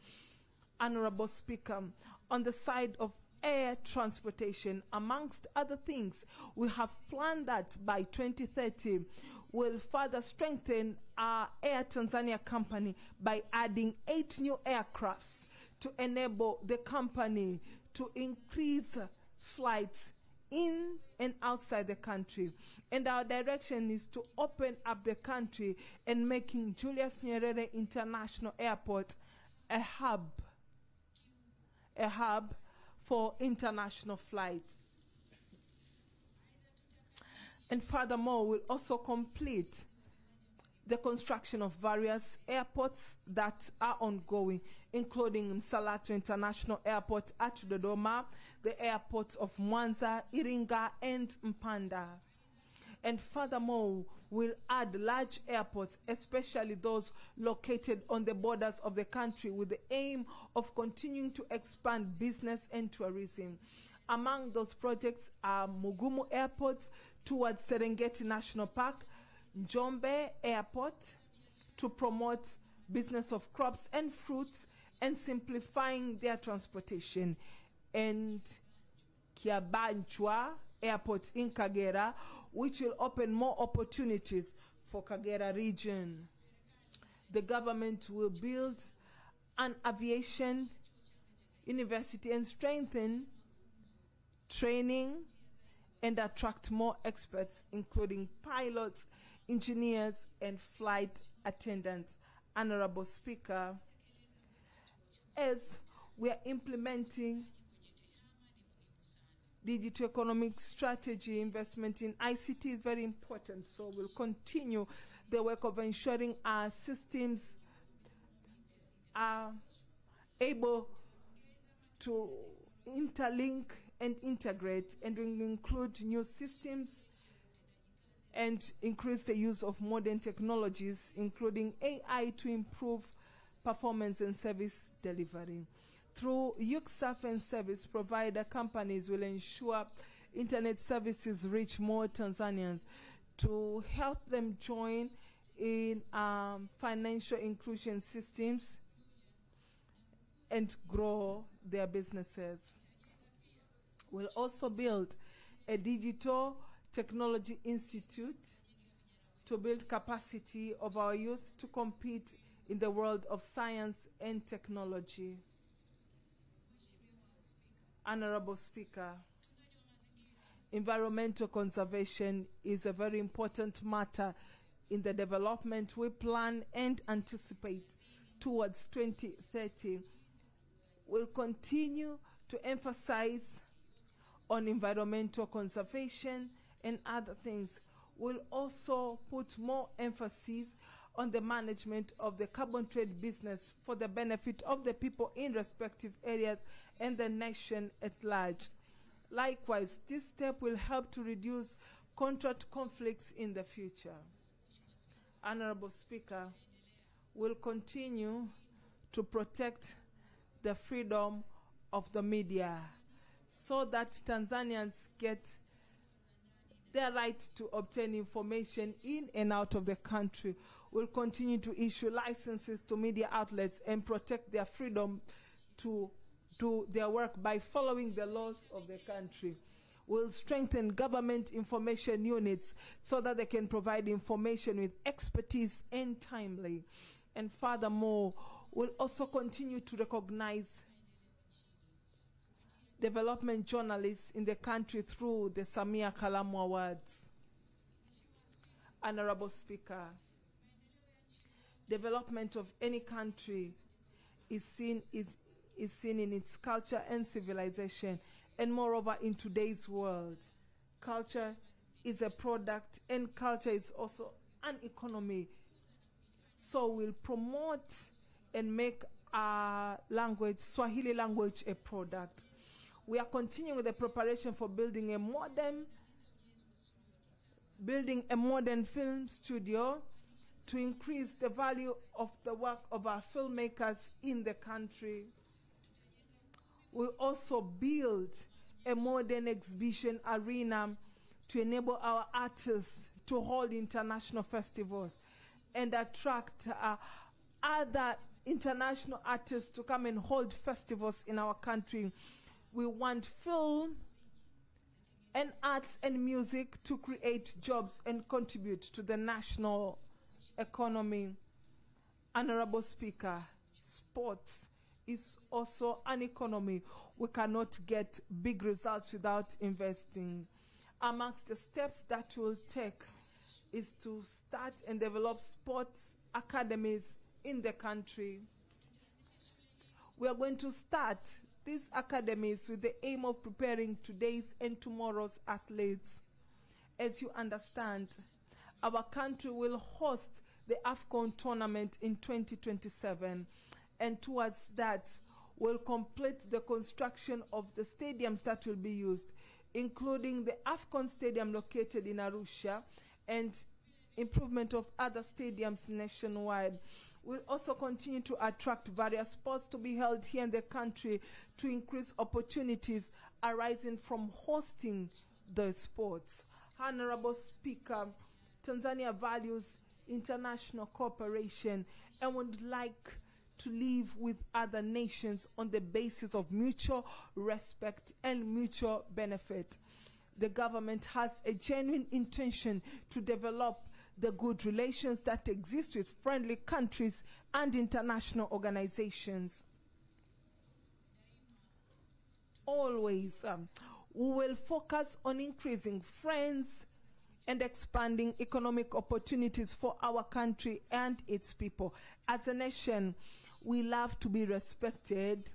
Speaker 3: Honorable Speaker, on the side of air transportation, amongst other things, we have planned that by 2030, we'll further strengthen our Air Tanzania company by adding 8 new aircrafts to enable the company to increase flights in and outside the country. And our direction is to open up the country and making Julius Nyerere International Airport a hub for international flights. And furthermore, we'll also complete the construction of various airports that are ongoing, including Msalato International Airport at Dodoma, the airports of Mwanza, Iringa, and Mpanda. And furthermore, we'll add large airports, especially those located on the borders of the country, with the aim of continuing to expand business and tourism. Among those projects are Mugumu Airport towards Serengeti National Park, Njombe Airport to promote business of crops and fruits and simplifying their transportation, and Kiabanchwa Airport in Kagera, which will open more opportunities for Kagera region. The government will build an aviation university and strengthen training and attract more experts, including pilots, engineers, and flight attendants. Honorable Speaker, as we are implementing digital economic strategy, investment in ICT is very important. So we'll continue the work of ensuring our systems are able to interlink and integrate, and will include new systems and increase the use of modern technologies, including AI, to improve performance and service delivery. Through UCSAF and service provider companies will ensure internet services reach more Tanzanians to help them join in financial inclusion systems and grow their businesses. We'll also build a digital technology institute to build capacity of our youth to compete in the world of science and technology. Honorable Speaker, environmental conservation is a very important matter in the development we plan and anticipate towards 2030. We'll continue to emphasize on environmental conservation and other things. We'll also put more emphasis on the management of the carbon trade business for the benefit of the people in respective areas and the nation at large. Likewise, this step will help to reduce contract conflicts in the future. Honorable Speaker, we'll continue to protect the freedom of the media so that Tanzanians get their right to obtain information in and out of the country. We'll continue to issue licenses to media outlets and protect their freedom to do their work by following the laws of the country. We'll strengthen government information units so that they can provide information with expertise and timely. And furthermore, we'll also continue to recognize development journalists in the country through the Samia Kalamu Awards. Honorable Speaker, development of any country is seen in its culture and civilization, and moreover in today's world. Culture is a product and culture is also an economy. So we'll promote and make our language, Swahili language, a product. We are continuing with the preparation for building a modern film studio to increase the value of the work of our filmmakers in the country. We also build a modern exhibition arena to enable our artists to hold international festivals and attract other international artists to come and hold festivals in our country. We want film and arts and music to create jobs and contribute to the national economy. Honorable Speaker, sports is also an economy. We cannot get big results without investing. Amongst the steps that we'll take is to start and develop sports academies in the country. We are going to start these academies with the aim of preparing today's and tomorrow's athletes. as you understand, our country will host the AFCON tournament in 2027, and towards that, we'll complete the construction of the stadiums that will be used, including the AFCON stadium located in Arusha and improvement of other stadiums nationwide. We'll also continue to attract various sports to be held here in the country to increase opportunities arising from hosting the sports. Honorable Speaker, Tanzania values international cooperation and would like to live with other nations on the basis of mutual respect and mutual benefit. The government has a genuine intention to develop the good relations that exist with friendly countries and international organizations. Always, we will focus on increasing friends and expanding economic opportunities for our country and its people. As a nation, we love to be respected,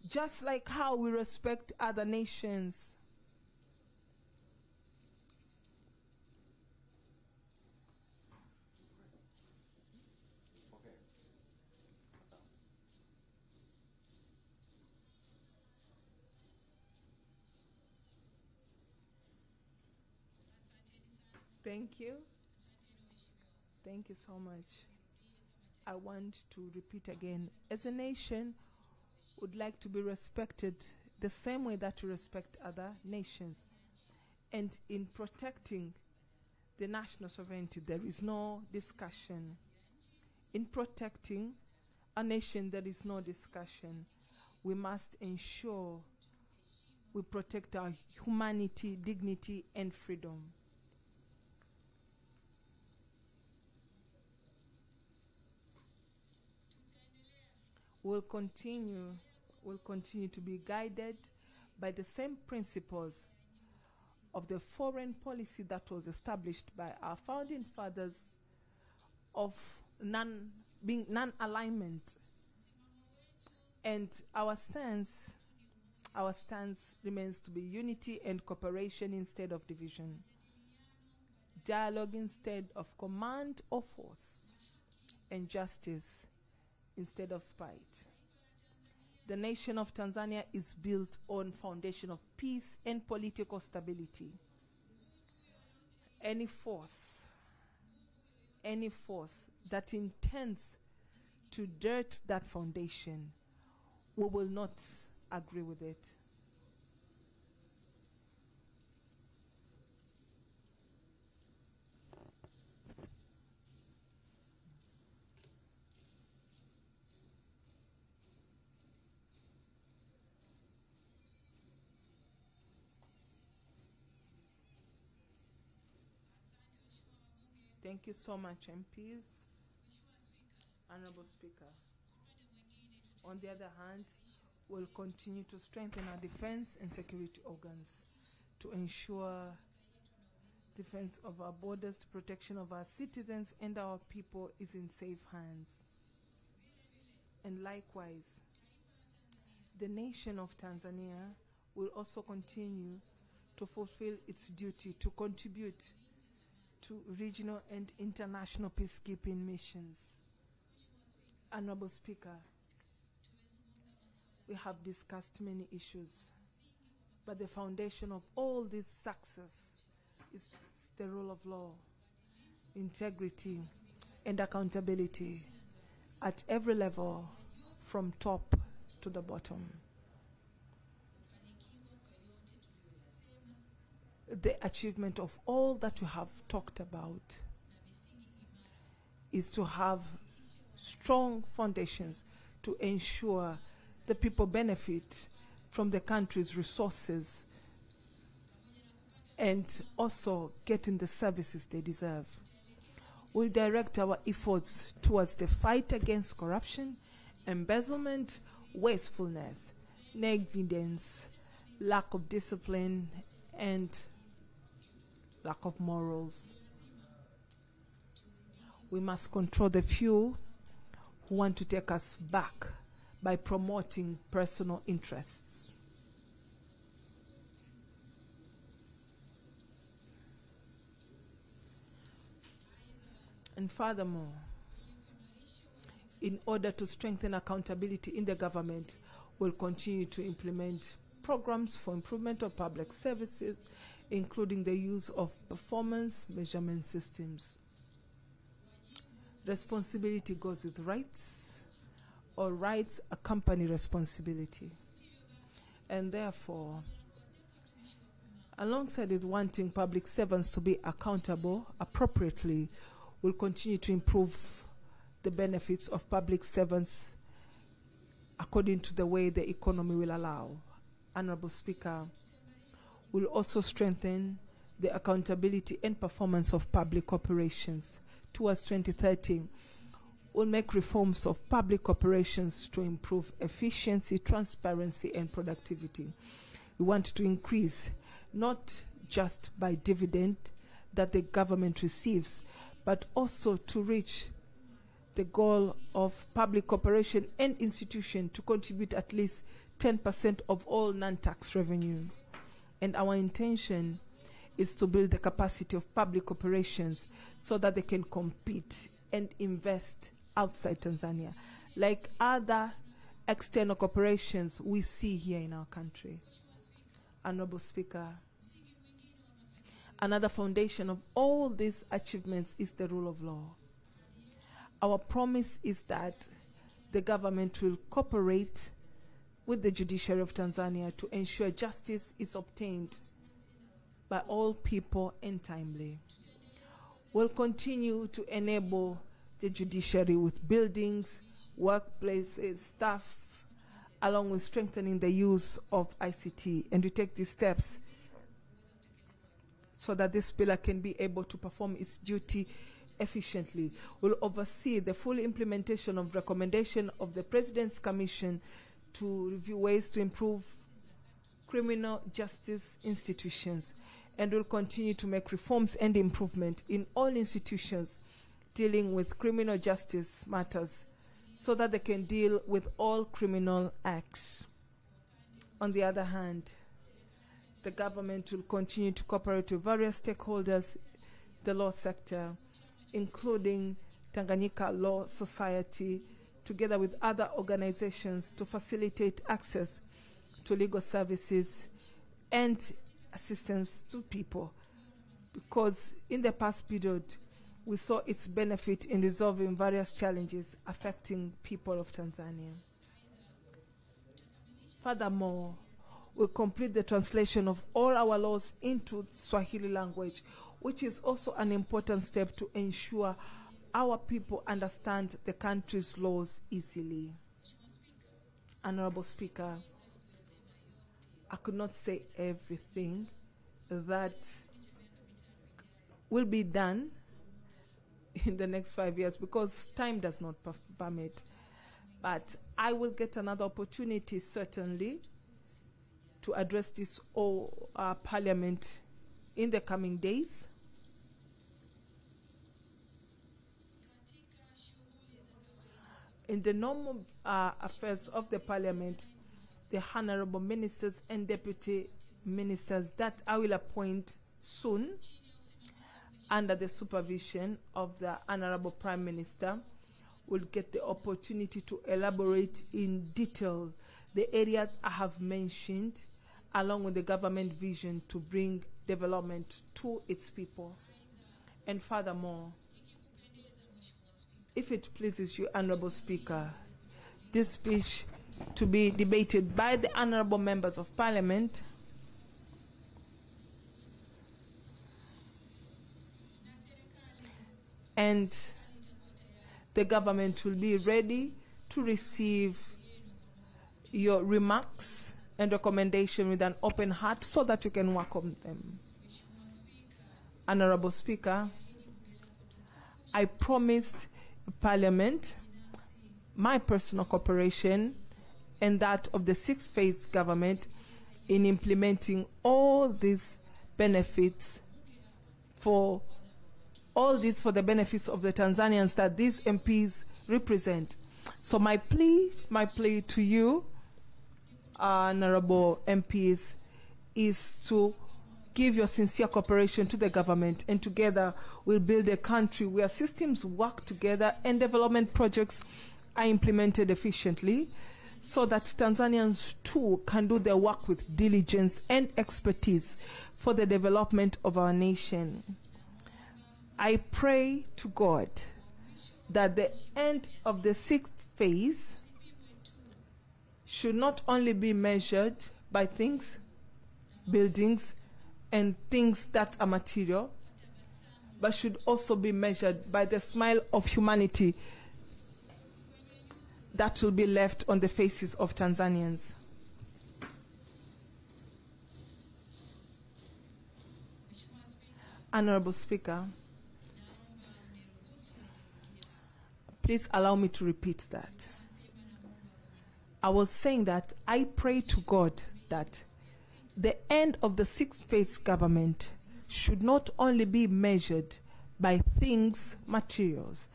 Speaker 3: just like how we respect other nations. Thank you. Thank you so much. I want to repeat again, as a nation, would like to be respected the same way that we respect other nations. And in protecting the national sovereignty, there is no discussion. In protecting a nation, there is no discussion. We must ensure we protect our humanity, dignity, and freedom. We'll continue to be guided by the same principles of the foreign policy that was established by our founding fathers of non-alignment. And our stance remains to be unity and cooperation instead of division. Dialogue instead of command or force, and justice instead of spite. The nation of Tanzania is built on foundation of peace and political stability. Any force that intends to dirt that foundation, we will not agree with it. Thank you so much, MPs. Honorable Speaker. On the other hand, we'll continue to strengthen our defense and security organs to ensure defense of our borders, the protection of our citizens and our people is in safe hands. And likewise, the nation of Tanzania will also continue to fulfill its duty to contribute to regional and international peacekeeping missions. Honorable Speaker, we have discussed many issues, but the foundation of all this success is the rule of law, integrity, and accountability at every level, from top to the bottom. The achievement of all that we have talked about is to have strong foundations to ensure the people benefit from the country's resources and also getting the services they deserve. We direct our efforts towards the fight against corruption, embezzlement, wastefulness, negligence, lack of discipline, and lack of morals. We must control the few who want to take us back by promoting personal interests. And furthermore, in order to strengthen accountability in the government, we'll continue to implement programs for improvement of public services, including the use of performance measurement systems. Responsibility goes with rights, or rights accompany responsibility. And therefore, alongside with wanting public servants to be accountable appropriately, we'll continue to improve the benefits of public servants according to the way the economy will allow. Honorable Speaker, we'll also strengthen the accountability and performance of public operations. Towards 2030, we'll make reforms of public operations to improve efficiency, transparency, and productivity. We want to increase not just by dividend that the government receives, but also to reach the goal of public corporation and institution to contribute at least 10% of all non-tax revenue. And our intention is to build the capacity of public corporations so that they can compete and invest outside Tanzania, like other external corporations we see here in our country. Honorable Speaker, another foundation of all these achievements is the rule of law. Our promise is that the government will cooperate with the judiciary of Tanzania to ensure justice is obtained by all people and timely. We'll continue to enable the judiciary with buildings, workplaces, staff, along with strengthening the use of ICT. And we take these steps so that this pillar can be able to perform its duty efficiently. We'll oversee the full implementation of recommendation of the President's Commission to review ways to improve criminal justice institutions, and will continue to make reforms and improvement in all institutions dealing with criminal justice matters so that they can deal with all criminal acts. On the other hand, the government will continue to cooperate with various stakeholders, the law sector, including Tanganyika Law Society, together with other organizations to facilitate access to legal services and assistance to people. Because in the past period, we saw its benefit in resolving various challenges affecting people of Tanzania. Furthermore, we'll complete the translation of all our laws into Swahili language, which is also an important step to ensure our people understand the country's laws easily. Honorable Speaker, I could not say everything that will be done in the next 5 years because time does not permit. But I will get another opportunity, certainly, to address this Parliament in the coming days. In the normal affairs of the Parliament, the honorable ministers and deputy ministers that I will appoint soon under the supervision of the Honorable Prime Minister will get the opportunity to elaborate in detail the areas I have mentioned, along with the government vision to bring development to its people. And furthermore, if it pleases you, Honorable Speaker, this speech to be debated by the honorable members of Parliament and the government will be ready to receive your remarks and recommendation with an open heart so that you can welcome them. Honorable Speaker, I promised Parliament my personal cooperation and that of the six-phase government in implementing all these benefits for the benefits of the Tanzanians that these MPs represent. So my plea to you, honorable MPs, is to give your sincere cooperation to the government, and together we'll build a country where systems work together and development projects are implemented efficiently, so that Tanzanians too can do their work with diligence and expertise for the development of our nation. I pray to God that the end of the 6th phase should not only be measured by things, buildings, and things that are material, but should also be measured by the smile of humanity that will be left on the faces of Tanzanians. Honorable Speaker, please allow me to repeat that. I was saying that I pray to God that the end of the 6th phase government should not only be measured by things, materials,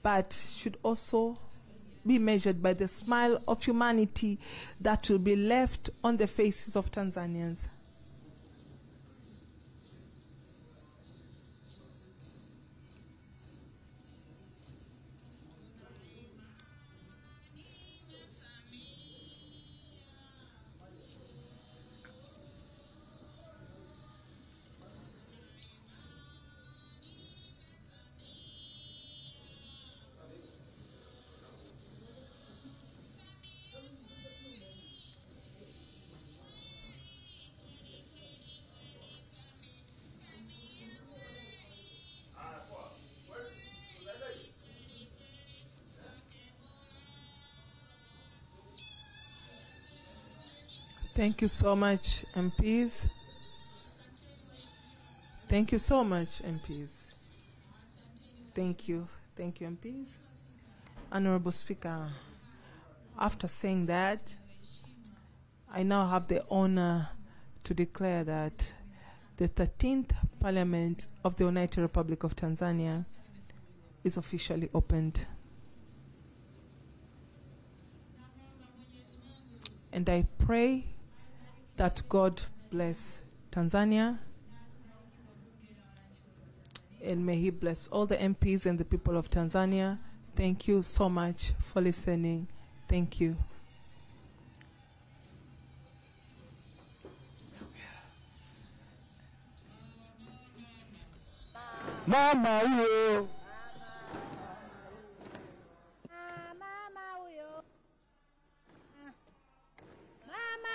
Speaker 3: but should also be measured by the smile of humanity that will be left on the faces of Tanzanians. Thank you so much, MPs. Thank you so much, MPs. Thank you. Thank you, MPs. Honorable Speaker, after saying that, I now have the honor to declare that the 13th Parliament of the United Republic of Tanzania is officially opened. And I pray that God bless Tanzania, and may He bless all the MPs and the people of Tanzania. Thank you so much for listening. Thank you.
Speaker 4: Mama huyo.
Speaker 5: Mama huyo. Mama.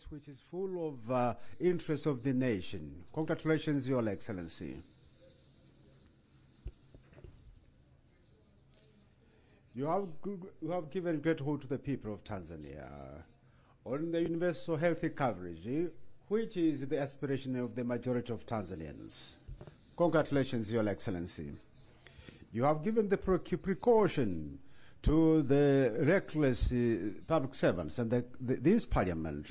Speaker 1: Which is full of interest of the nation. Congratulations, Your Excellency. You have given great hope to the people of Tanzania on the universal health coverage, which is the aspiration of the majority of Tanzanians. Congratulations, Your Excellency. You have given the precaution to the reckless public servants, and this parliament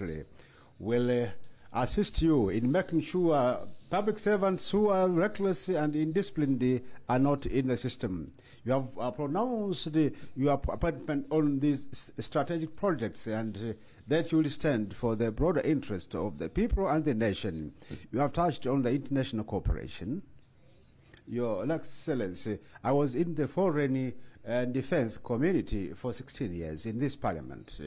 Speaker 1: will assist you in making sure public servants who are reckless and indisciplined are not in the system. You have pronounced your appointment on these strategic projects, and that you will stand for the broader interest of the people and the nation. You have touched on the international cooperation. Your Excellency, I was in the foreign and defense community for 16 years in this parliament.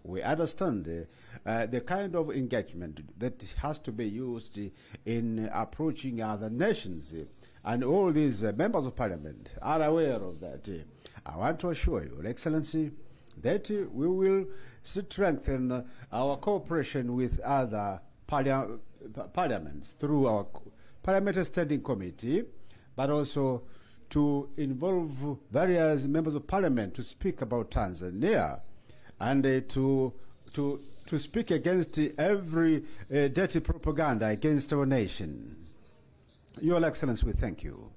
Speaker 1: We understand the kind of engagement that has to be used in approaching other nations, and all these members of parliament are aware of that. I want to assure you, Your Excellency, that we will strengthen our cooperation with other parliaments through our Parliamentary Standing Committee, but also to involve various members of parliament to speak about Tanzania and to speak against every dirty propaganda against our nation. Your Excellency, we thank you.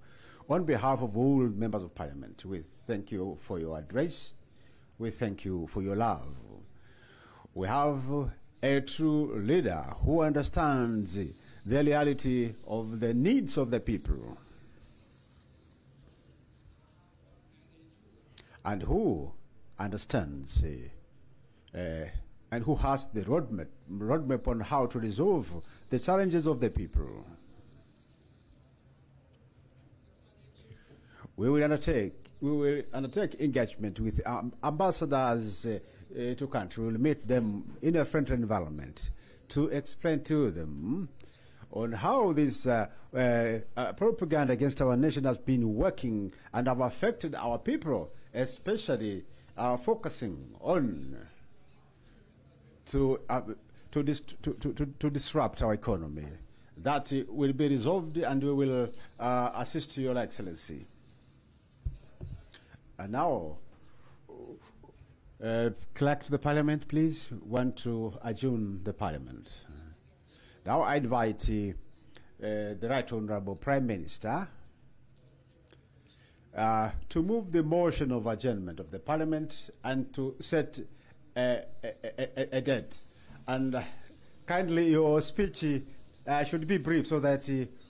Speaker 1: On behalf of all members of parliament, we thank you for your address. We thank you for your love. We have a true leader who understands the reality of the needs of the people and who understands and who has the roadmap on how to resolve the challenges of the people. We will undertake engagement with ambassadors to country. We will meet them in a friendly environment to explain to them on how this propaganda against our nation has been working and have affected our people, especially focusing on to disrupt our economy. That will be resolved, and we will assist Your Excellency. And now, clerk to the Parliament, please. Want to adjourn the Parliament. Now I invite the Right Honourable Prime Minister to move the motion of adjournment of the Parliament and to set a date. And kindly, your speech should be brief so that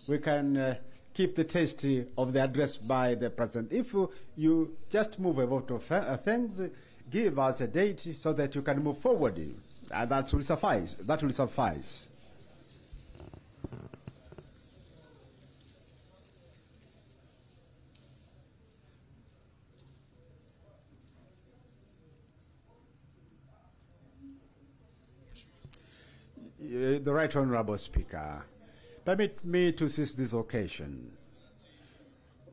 Speaker 1: we can keep the taste of the address by the President. If you just move a vote of things, give us a date so that you can move forward. That will suffice. That will suffice. The Right Honourable Speaker, permit me to seize this occasion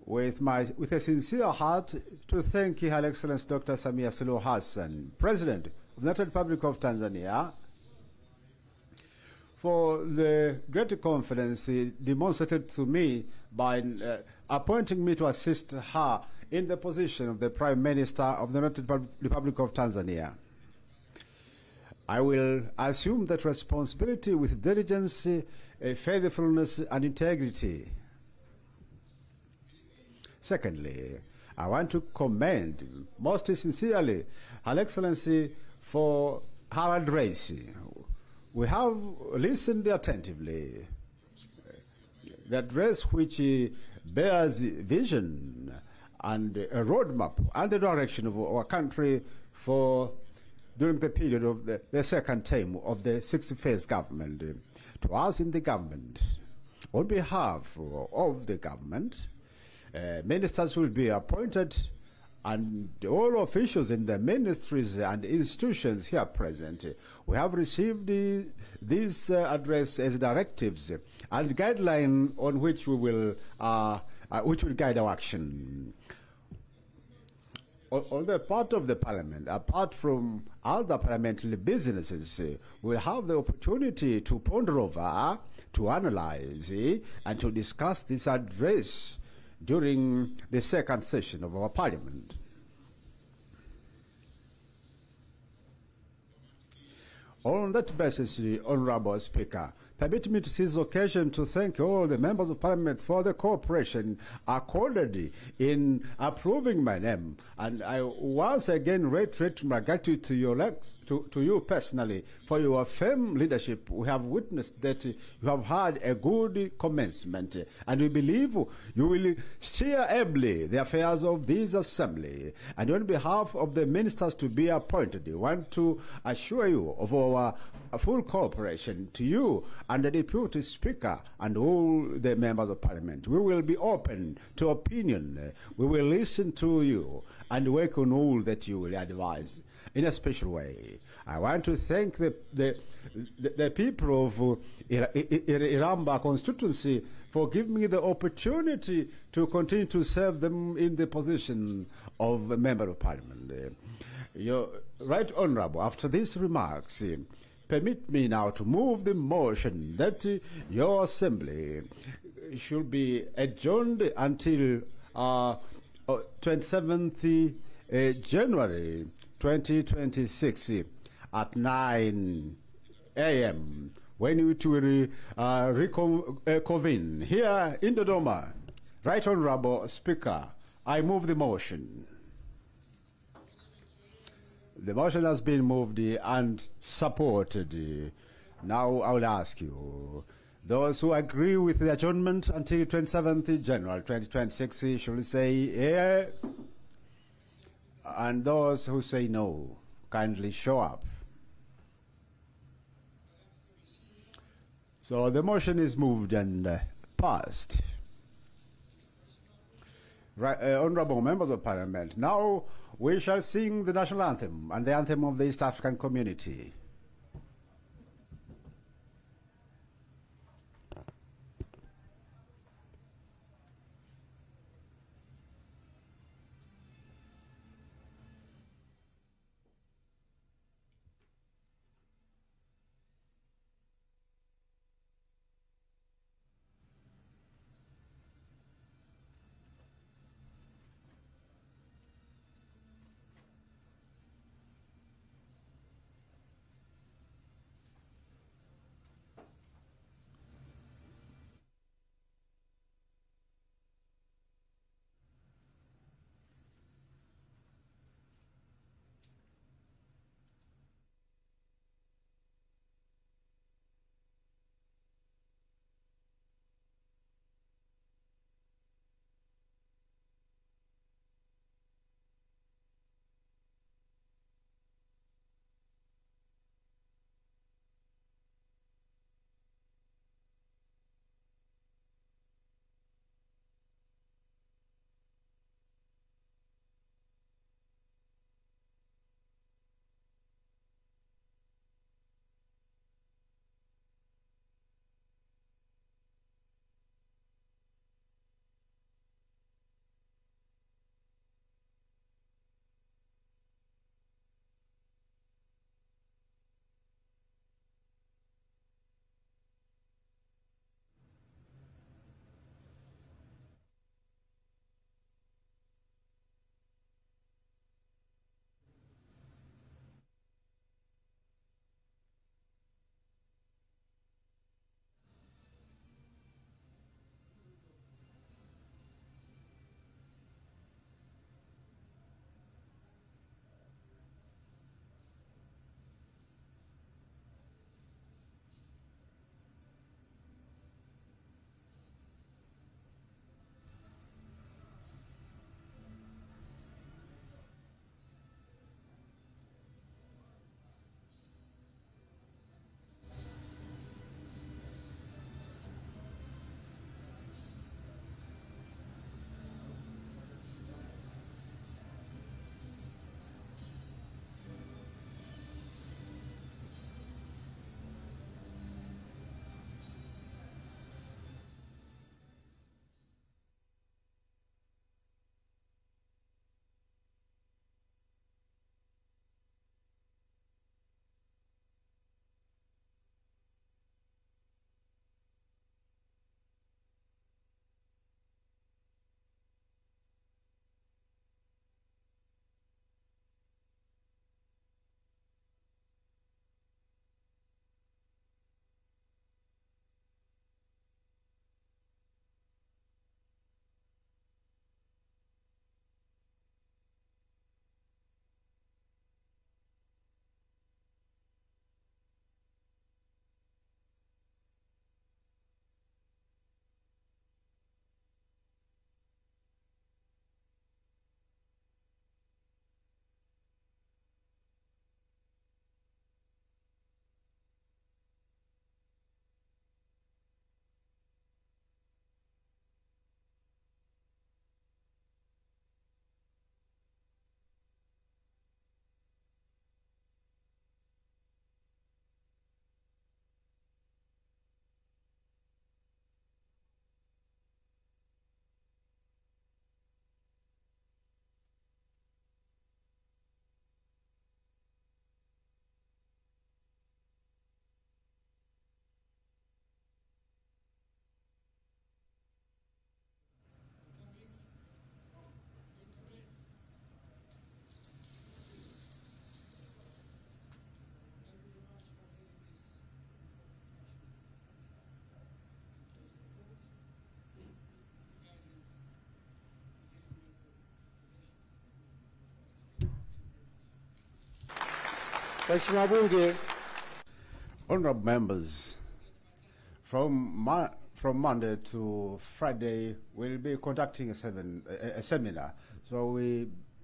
Speaker 1: with a sincere heart to thank Her Excellency Dr. Samia Suluhu Hassan, President of the United Republic of Tanzania, for the great confidence he demonstrated to me by appointing me to assist her in the position of the Prime Minister of the United Republic of Tanzania. I will assume that responsibility with diligence, faithfulness, and integrity. Secondly, I want to commend most sincerely Her Excellency for her address. We have listened attentively. The address which bears vision and a roadmap and the direction of our country for during the period of the second term of the sixth phase government. To us in the government, on behalf of the government, ministers will be appointed, and all officials in the ministries and institutions here present. We have received this address as directives and guideline on which we will guide our action. On the part of the Parliament, apart from other parliamentary businesses, we'll have the opportunity to ponder over, to analyze, and to discuss this address during the second session of our Parliament. On that basis, Honourable Speaker, permit me to seize the occasion to thank all the members of Parliament for the cooperation accorded in approving my name. And I once again reiterate my gratitude to you personally for your firm leadership. We have witnessed that you have had a good commencement, and we believe you will steer ably the affairs of this Assembly. And on behalf of the ministers to be appointed, we want to assure you of our full cooperation to you and the Deputy Speaker and all the members of Parliament. We will be open to opinion. We will listen to you and work on all that you will advise in a special way. I want to thank the people of Iramba constituency for giving me the opportunity to continue to serve them in the position of a Member of Parliament. Your Right Honourable, after these remarks, permit me now to move the motion that your assembly should be adjourned until 27th January 2026 at 9 a.m. when it will reconvene here in Dodoma. Right Honourable Speaker, I move the motion. The motion has been moved and supported. Now I will ask you, those who agree with the adjournment until 27th January 2026 should say aye, and those who say no, kindly show up. So the motion is moved and passed. Right, honourable members of Parliament, now we shall sing the national anthem and the anthem of the East African community.
Speaker 4: Waheshimiwa wabunge,
Speaker 1: Honorable members, from Monday to Friday, we'll be conducting a seminar. So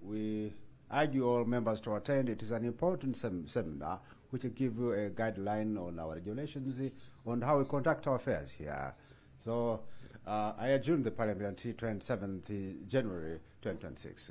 Speaker 1: we urge all members to attend. It is an important seminar which will give you a guideline on our regulations on how we conduct our affairs here. So I adjourn the Parliament until 27th January 2026.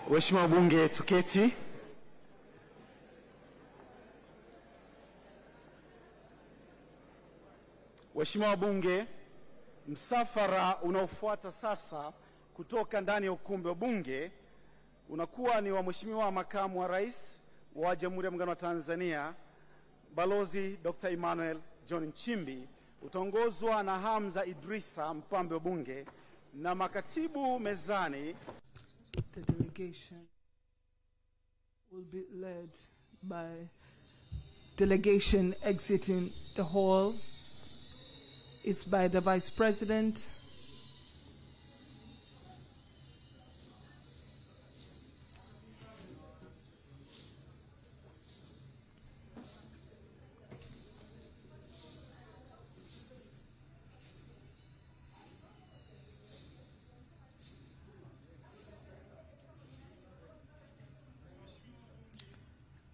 Speaker 4: Waheshimiwa wabunge, tuketi. Waheshimiwa wabunge, msafara unaofuata sasa kutoka ndani ya ukumbi wa bunge unakuwa ni wa Mheshimiwa Makamu wa Rais wa Jamhuri ya Muungano wa Tanzania, Balozi Dr. Emmanuel John Nchimbi, utaongozwa na Hamza Idrisa, mpambe wa bunge, na makatibu mezani.
Speaker 3: The delegation will be led by delegation exiting the hall. It's by the Vice President,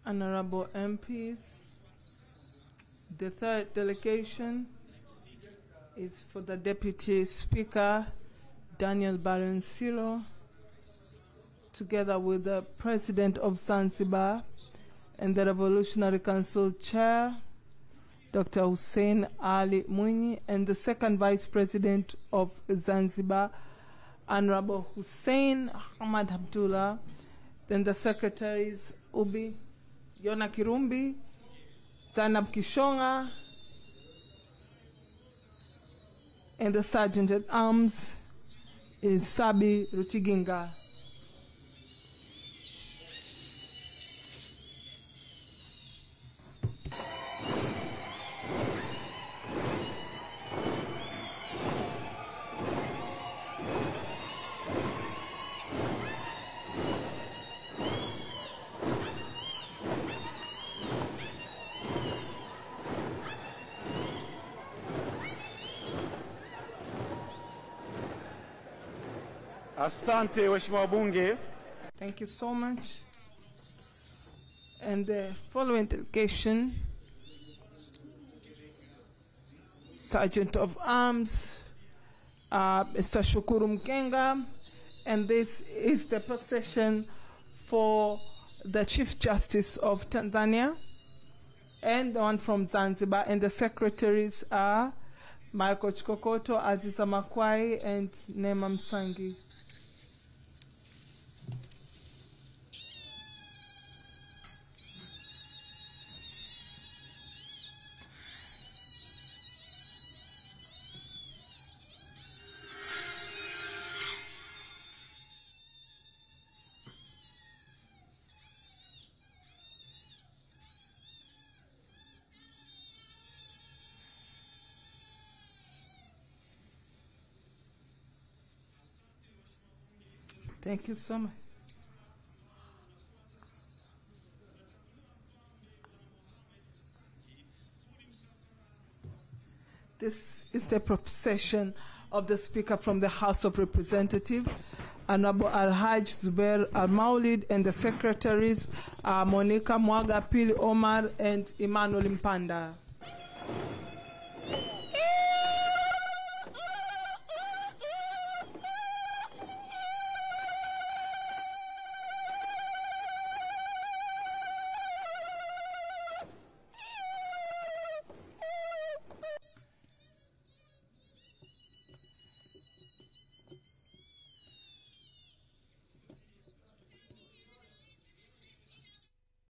Speaker 3: Honorable MPs. The third delegation is for the Deputy Speaker, Daniel Baransilo, together with the President of Zanzibar and the Revolutionary Council Chair, Dr. Hussein Ali Mwinyi, and the second Vice President of Zanzibar, Honorable Hussein Ahmad Abdullah. Then the Secretaries Ubi Yona Kirumbi, Zainab Kishonga, and the Sergeant at Arms is Sabi Rutiginga.
Speaker 4: Asante waheshimiwa wabunge.
Speaker 3: Thank you so much. And the following delegation, Sergeant of Arms, Mr. Shukuru Mkenga, and this is the procession for the Chief Justice of Tanzania and the one from Zanzibar, and the secretaries are Michael Chikokoto, Aziza Makwai, and Nema Msangi. Thank you so much. This is the procession of the Speaker from the House of Representatives, Honorable Al-Haj Zubair Al-Maulid, and the Secretaries, Monica Mwaga, Pili Omar, and Emmanuel Mpanda.